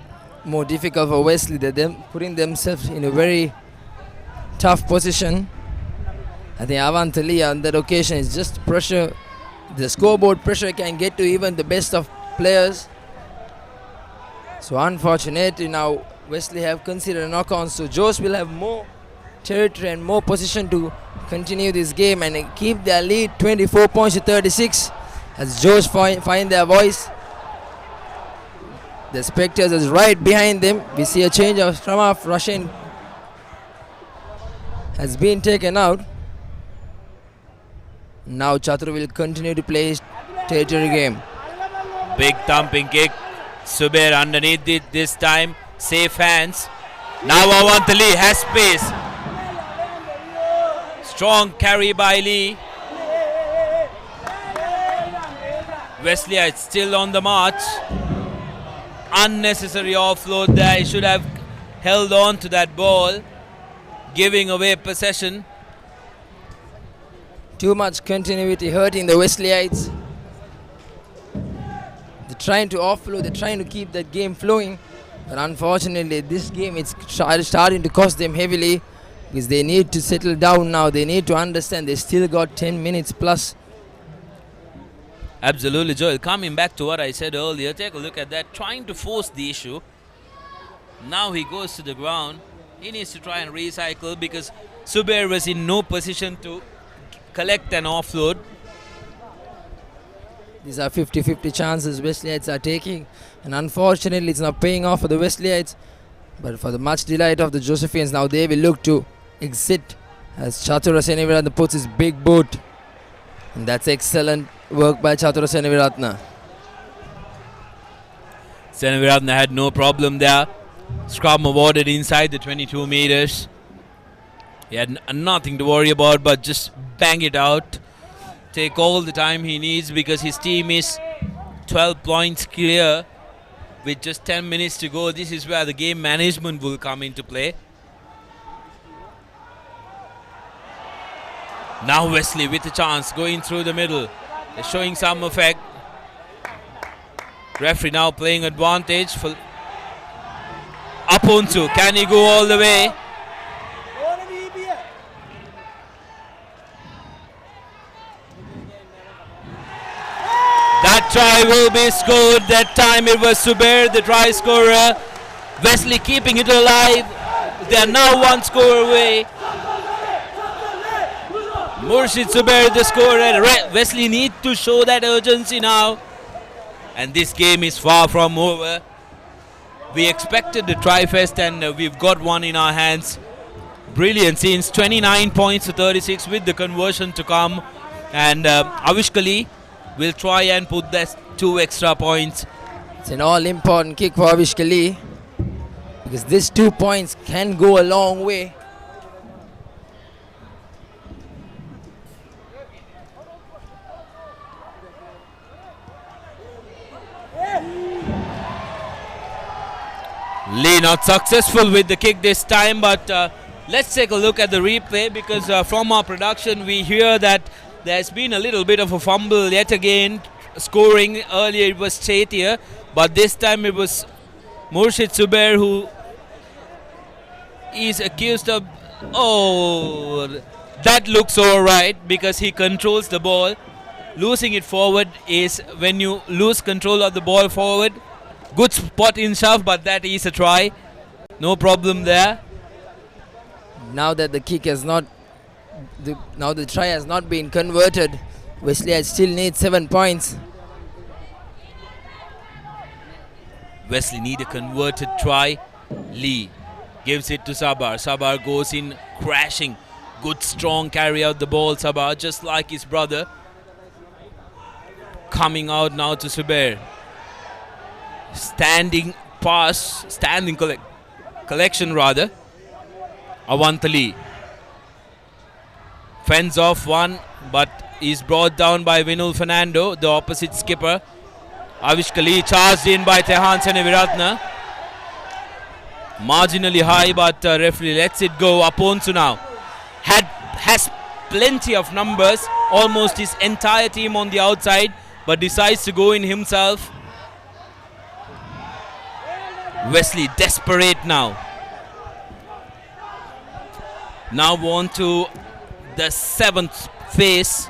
more difficult for Wesley. They're putting themselves in a very tough position. I think Avantali on that occasion is just pressure. The scoreboard pressure can get to even the best of players. So unfortunately now Wesley have considered a knock-on, so Jos will have more territory and more position to continue this game and keep their lead 24 points to 36 as Jos find their voice. The spectators is right behind them. We see a change of scrum half. Russian has been taken out. Now Chatur will continue to play his territory game. Big thumping kick. Subair underneath it this time. Safe hands. Now Awantali has space. Strong carry by Lee. Wesley is still on the march. Unnecessary offload there. He should have held on to that ball, giving away possession. Too much continuity hurting the Wesleyites. They're trying to offload, they're trying to keep that game flowing. But unfortunately, this game it's starting to cost them heavily because they need to settle down now. They need to understand they still got 10 minutes plus. Absolutely, Joel. Coming back to what I said earlier, take a look at that. Trying to force the issue. Now he goes to the ground. He needs to try and recycle because Subair was in no position to collect an offload. These are 50-50 chances Wesleyites are taking. And unfortunately, it's not paying off for the Wesleyites. But for the much delight of the Josephians, now they will look to exit as Chatura Seneviratna puts his big boot. And that's excellent work by Chatura Seneviratna. Seneviratna had no problem there. Scrum awarded inside the 22 meters. He had nothing to worry about but just bang it out. Take all the time he needs because his team is 12 points clear with just 10 minutes to go. This is where the game management will come into play. Now Wesley with a chance going through the middle. They're showing some effect. Referee now playing advantage for Aponsu. Can he go all the way? That try will be scored. That time it was Subair, the try scorer. Wesley keeping it alive. They are now one score away. Murshid Subair the scorer. Wesley need to show that urgency now. And this game is far from over. We expected the try fest and we've got one in our hands. Brilliant scenes. 29 points to 36 with the conversion to come. And Avishkali will try and put that 2 extra points. It's an all-important kick for Avishkali because these 2 points can go a long way. Lee not successful with the kick this time, but let's take a look at the replay because from our production we hear that there's been a little bit of a fumble yet again. Scoring earlier it was Chaitya, but this time it was Murshid Subair who is accused of... Oh, that looks alright because he controls the ball. Losing it forward is when you lose control of the ball forward. Good spot in shove, but that is a try. No problem there. Now that the kick has not... now the try has not been converted, Wesley still needs 7 points. Wesley need a converted try. Lee gives it to Sabar. Sabar goes in crashing. Good strong carry out the ball. Sabar just like his brother. Coming out now to Subair. Standing pass, standing collection rather. Awantali fends off one, but is brought down by Vinul Fernando, the opposite skipper. Avishkali charged in by Tehan Seneviratna. Marginally high, but referee lets it go. Aponsu now has plenty of numbers, almost his entire team on the outside, but decides to go in himself. Wesley desperate now. Now on to the 7th phase.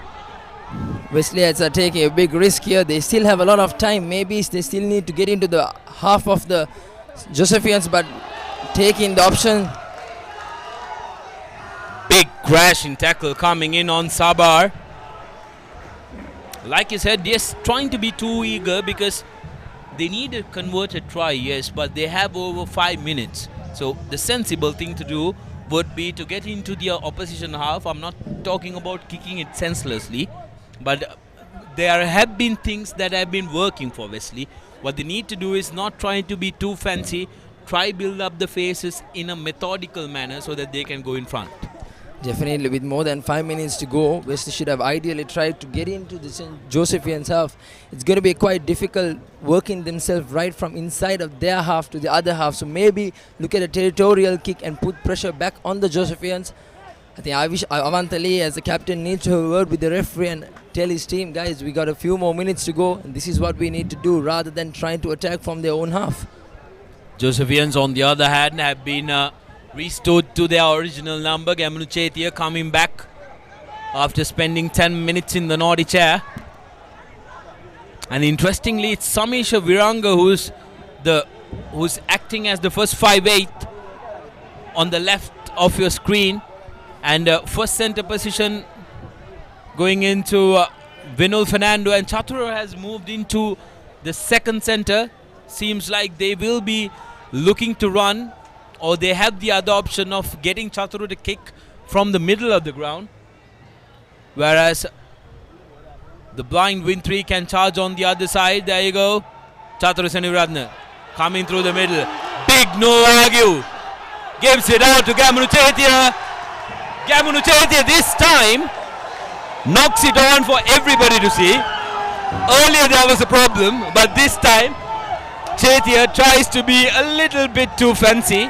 Wesleyites are taking a big risk here. They still have a lot of time. Maybe they still need to get into the half of the Josephians, but taking the option. Big crashing tackle coming in on Sabar. Like you said, yes, trying to be too eager because they need a converted try, yes, but they have over 5 minutes. So the sensible thing to do would be to get into the opposition half. I'm not talking about kicking it senselessly, but there have been things that have been working for Wesley. What they need to do is not trying to be too fancy, try build up the faces in a methodical manner so that they can go in front. Definitely, with more than 5 minutes to go, Wesley should have ideally tried to get into the St.Josephians half. It's going to be quite difficult working themselves right from inside of their half to the other half. So maybe look at a territorial kick and put pressure back on the Josephians. I think Avantali as the captain needs to have a word with the referee and tell his team, guys, we got a few more minutes to go and this is what we need to do rather than trying to attack from their own half. Josephians on the other hand have been restored to their original number. Gamunu Chetia coming back after spending 10 minutes in the naughty chair. And interestingly, it's Samisha Viranga who's acting as the first 5'8" on the left of your screen. And first center position going into Vinul Fernando, and Chatura has moved into the second center. Seems like they will be looking to run, or they have the other option of getting Chatura to kick from the middle of the ground. Whereas the blind Winthree can charge on the other side. There you go. Chatura Seniviratne coming through the middle. Big no argue. Gives it out to Gamunu Chetia. Gamunu Chetia this time knocks it on for everybody to see. Earlier there was a problem, but this time Chetia tries to be a little bit too fancy.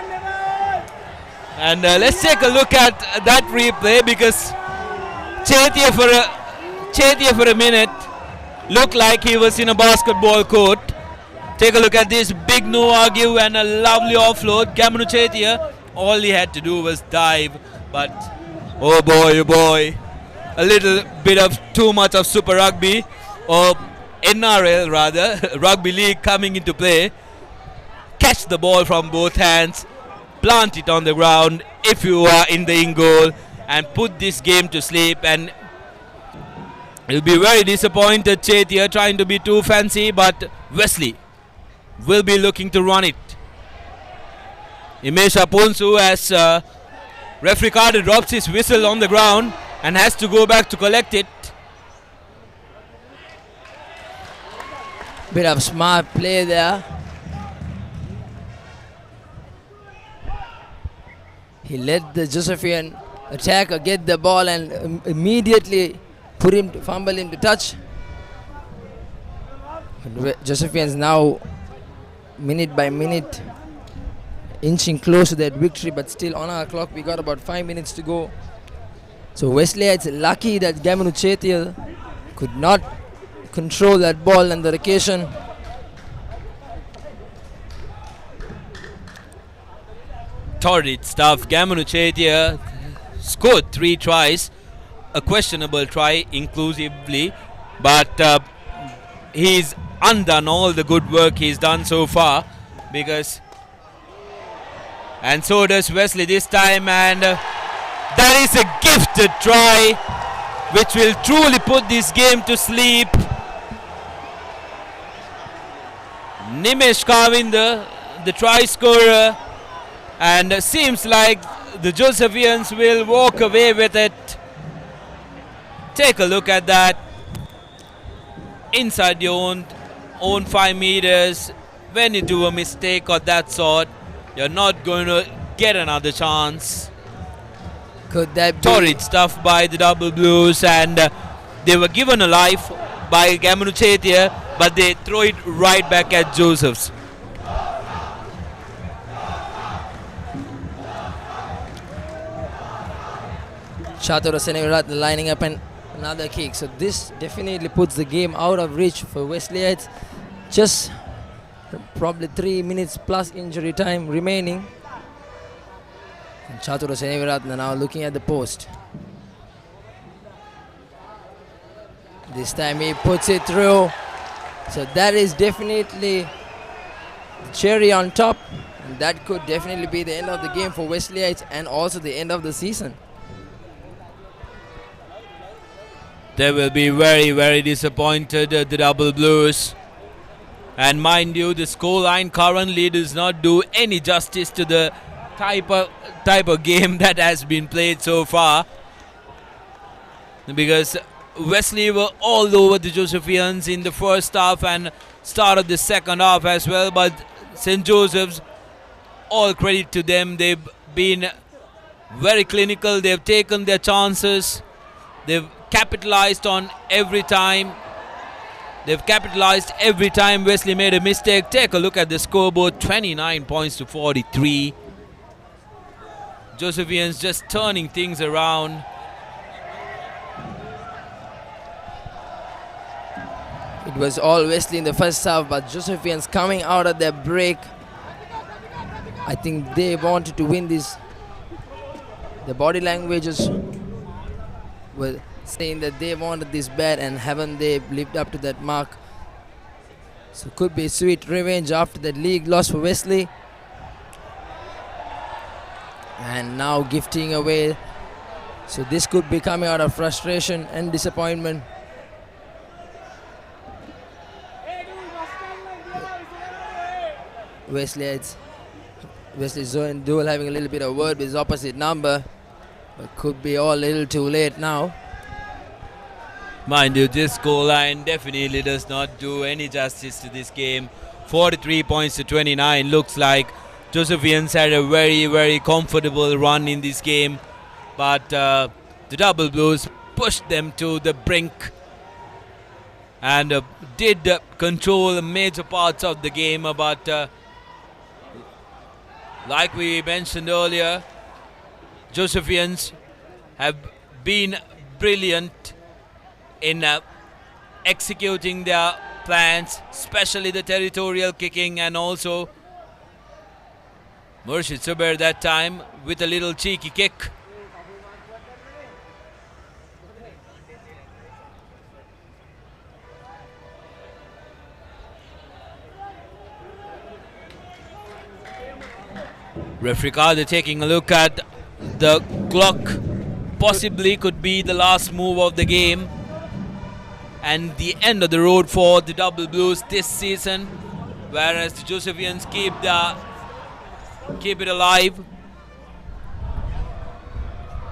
And let's take a look at that replay, because Chetia for a minute looked like he was in a basketball court. Take a look at this big no argue and a lovely offload. Gamunu Chetia, all he had to do was dive, but oh boy, a little bit of too much of Super Rugby, or NRL rather, Rugby League coming into play. Catch the ball from both hands, plant it on the ground if you are in the in goal, and put this game to sleep. And you'll be very disappointed, Chetia, trying to be too fancy, but Wesley will be looking to run it. Imesha Ponsu, as referee Carter drops his whistle on the ground and has to go back to collect it. Bit of smart play there. He let the Josephian attacker get the ball and immediately fumble him to touch. Josephians now minute by minute inching close to that victory, but still on our clock we got about 5 minutes to go. So Wesley, it's lucky that Gamunu Chetia could not control that ball on the occasion. Torrid stuff. Gamunu Chetia scored 3 tries, a questionable try inclusively, but he's undone all the good work he's done so far, because, and so does Wesley this time, and that is a gifted try which will truly put this game to sleep. Nimesh Kavinda, the try scorer, and seems like the Josephians will walk away with it. Take a look at that. Inside your own 5 meters, when you do a mistake of that sort, you're not going to get another chance. Could that be torrid stuff by the Double Blues, and they were given a life by Gamunu Chetia, but they throw it right back at Joseph's. Chatura Seniviratne lining up and another kick. So this definitely puts the game out of reach for Wesleyites. Just probably 3 minutes plus injury time remaining. And Chatura Seniviratne now looking at the post. This time he puts it through. So that is definitely the cherry on top. And and that could definitely be the end of the game for Wesleyites and also the end of the season. They will be very, very disappointed at the Double Blues. And mind you, the scoreline currently does not do any justice to the type of game that has been played so far. Because Wesley were all over the Josephians in the first half and start of the second half as well. But St. Joseph's, all credit to them. They've been very clinical. They've taken their chances. They've capitalized on every time. They've capitalized every time Wesley made a mistake. Take a look at the scoreboard, 29 points to 43. Josephians just turning things around. It was all Wesley in the first half, but Josephians coming out of their break. I think they wanted to win this. The body languages were saying that they wanted this bad, and haven't they lived up to that mark. So could be sweet revenge after that league loss for Wesley. And now gifting away. So this could be coming out of frustration and disappointment. Wesley's Zoe Duel having a little bit of word with his opposite number, but could be all a little too late now. Mind you, this scoreline definitely does not do any justice to this game. 43 points to 29. Looks like Josephians had a very, very comfortable run in this game, but the Double Blues pushed them to the brink and did control major parts of the game, but like we mentioned earlier, Josephians have been brilliant in executing their plans, especially the territorial kicking, and also Murshid Zubair that time with a little cheeky kick. Referee Carter taking a look at the clock. Possibly could be the last move of the game and the end of the road for the Double Blues this season, whereas the Josephians keep it alive.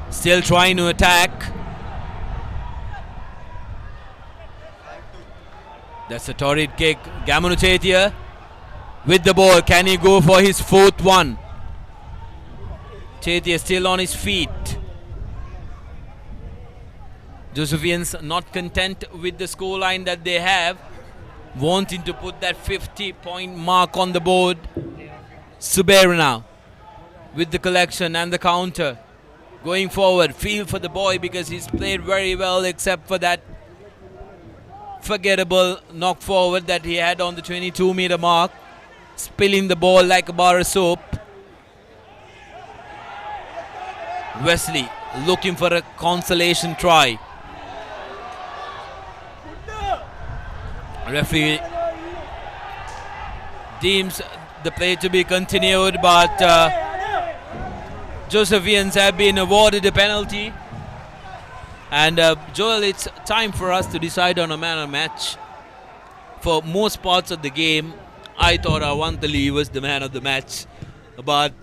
Still trying to attack. That's a torrid kick. Gamanu Chetia with the ball. Can he go for his fourth one? Chetia still on his feet. Josephians not content with the scoreline that they have, wanting to put that 50-point mark on the board. Zubair now with the collection and the counter. Going forward, feel for the boy because he's played very well except for that forgettable knock forward that he had on the 22-meter mark. Spilling the ball like a bar of soap. Wesley looking for a consolation try. Referee deems the play to be continued, but Josephians have been awarded a penalty. And Joel, it's time for us to decide on a man of match. For most parts of the game, I thought Awantali was the man of the match. But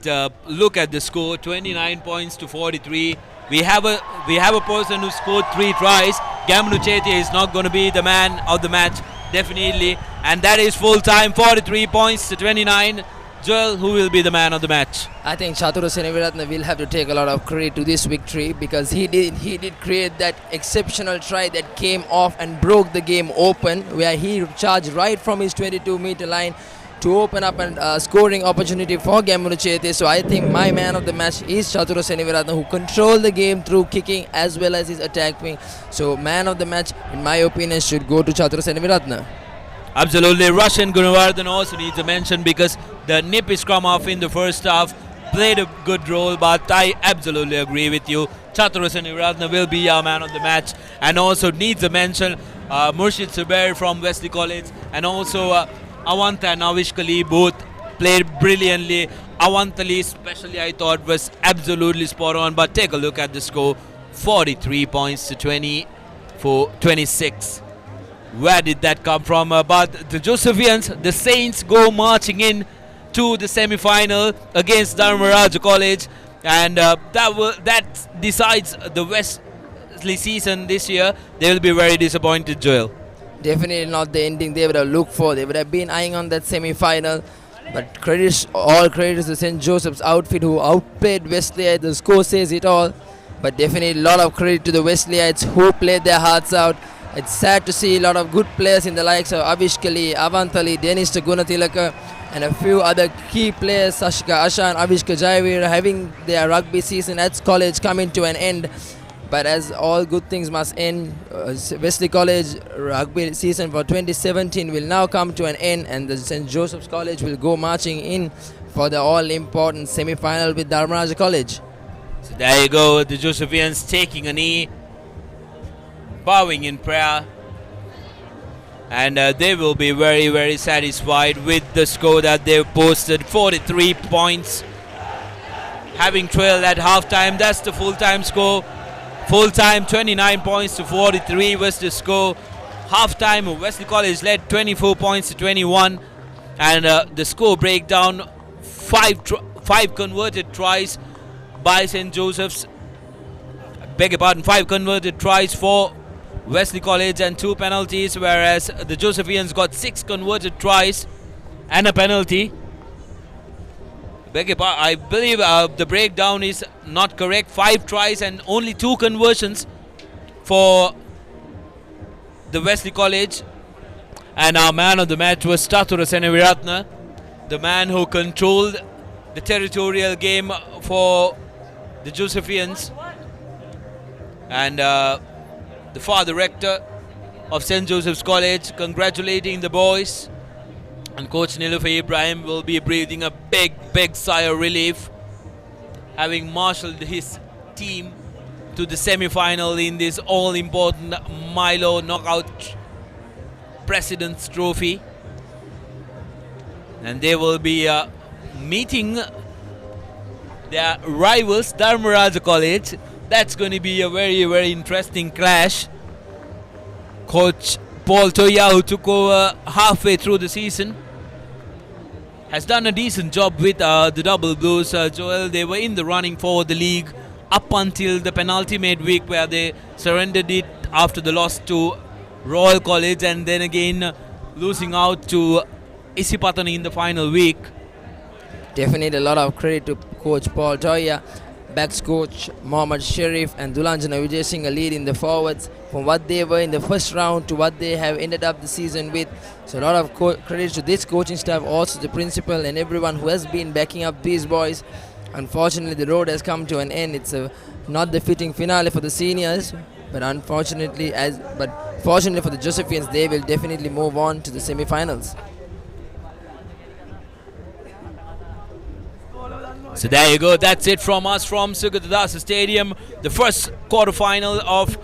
look at the score, 29 points to 43. We have a person who scored 3 tries. Gamanu Chetia is not going to be the man of the match, definitely. And that is full time, 43 points to 29. Joel, who will be the man of the match? I think Chatura Seneviratne will have to take a lot of credit to this victory because he did create that exceptional try that came off and broke the game open, where he charged right from his 22-meter line to open up a scoring opportunity for Gamanu Chetia. So I think my man of the match is Chatura Seneviratne, who controlled the game through kicking as well as his attack wing. So man of the match, in my opinion, should go to Chatura Seneviratne. Absolutely. Russian Gunawardhan also needs a mention because the nippy scrum off in the first half played a good role, but I absolutely agree with you. Chatura Seneviratne will be our man of the match, and also needs a mention Murshid Zubair from Wesley College, and also Awanta and Navish Kali both played brilliantly. Avantali especially I thought was absolutely spot on, but take a look at the score, 43 points to 26. Where did that come from? But the Josephians, the Saints, go marching in to the semi-final against Dharmaraj College, and that decides the Wesley season this year. They will be very disappointed, Joel. Definitely not the ending they would have looked for. They would have been eyeing on that semi-final. But all credits to St. Joseph's outfit who outplayed Wesley. The score says it all. But definitely a lot of credit to the Wesleyites who played their hearts out. It's sad to see a lot of good players in the likes of Avishkali, Avantali, Dennis Gunatilaka, and a few other key players, Sashika Asha and Avishka Jaivir, having their rugby season at college coming to an end. But as all good things must end, Wesley College rugby season for 2017 will now come to an end, and the St. Joseph's College will go marching in for the all-important semi-final with Dharmaraj College. So there you go, the Josephians taking a knee, bowing in prayer, and they will be very, very satisfied with the score that they've posted, 43 points, having trailed at halftime. That's the full-time score. Full-time 29 points to 43 was the score. Half-time Wesley College led 24 points to 21, and the score breakdown, five converted tries by St. Joseph's. Beg your pardon, 5 converted tries for Wesley College and 2 penalties, whereas the Josephians got 6 converted tries and a penalty. Beg your pardon, I believe the breakdown is not correct. 5 tries and only 2 conversions for the Wesley College. And our man of the match was Tathura Senaviratna, the man who controlled the territorial game for the Josephians. And the father rector of St. Joseph's College congratulating the boys, and Coach Niloufar Ibrahim will be breathing a big sigh of relief, having marshaled his team to the semi-final in this all-important Milo knockout President's Trophy. And they will be meeting their rivals Dharmaraj College. That's going to be a very, very interesting clash. Coach Paul Toya, who took over halfway through the season, has done a decent job with the Double Blues. Joel, they were in the running for the league up until the penultimate week, where they surrendered it after the loss to Royal College, and then again losing out to Isipatani in the final week. Definitely a lot of credit to Coach Paul Toya, backs coach Mohammad Sharif and Dulanjana Vijay Singh lead in the forwards from what they were in the first round to what they have ended up the season with. So a lot of credit to this coaching staff, also the principal and everyone who has been backing up these boys. Unfortunately, the road has come to an end. It's not the fitting finale for the seniors, but fortunately for the Josephians, they will definitely move on to the semi-finals. So there you go, that's it from us from Sugatadasa Stadium. The first quarterfinal of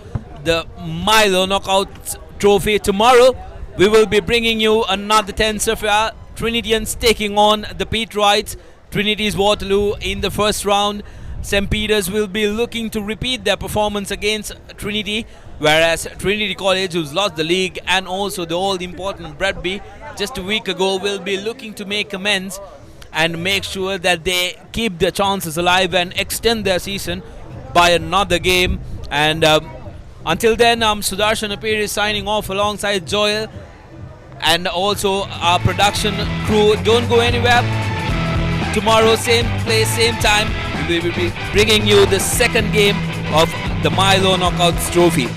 the Milo Knockout Trophy. Tomorrow we will be bringing you another 10th affair. Trinitians taking on the Peterites. Trinity's Waterloo in the first round. St. Peter's will be looking to repeat their performance against Trinity, whereas Trinity College, who's lost the league and also the all-important Bradby just a week ago, will be looking to make amends and make sure that they keep their chances alive and extend their season by another game. And until then, Sudarshan Apir is signing off alongside Joel and also our production crew. Don't go anywhere. Tomorrow, same place, same time, we will be bringing you the second game of the Milo Knockouts Trophy.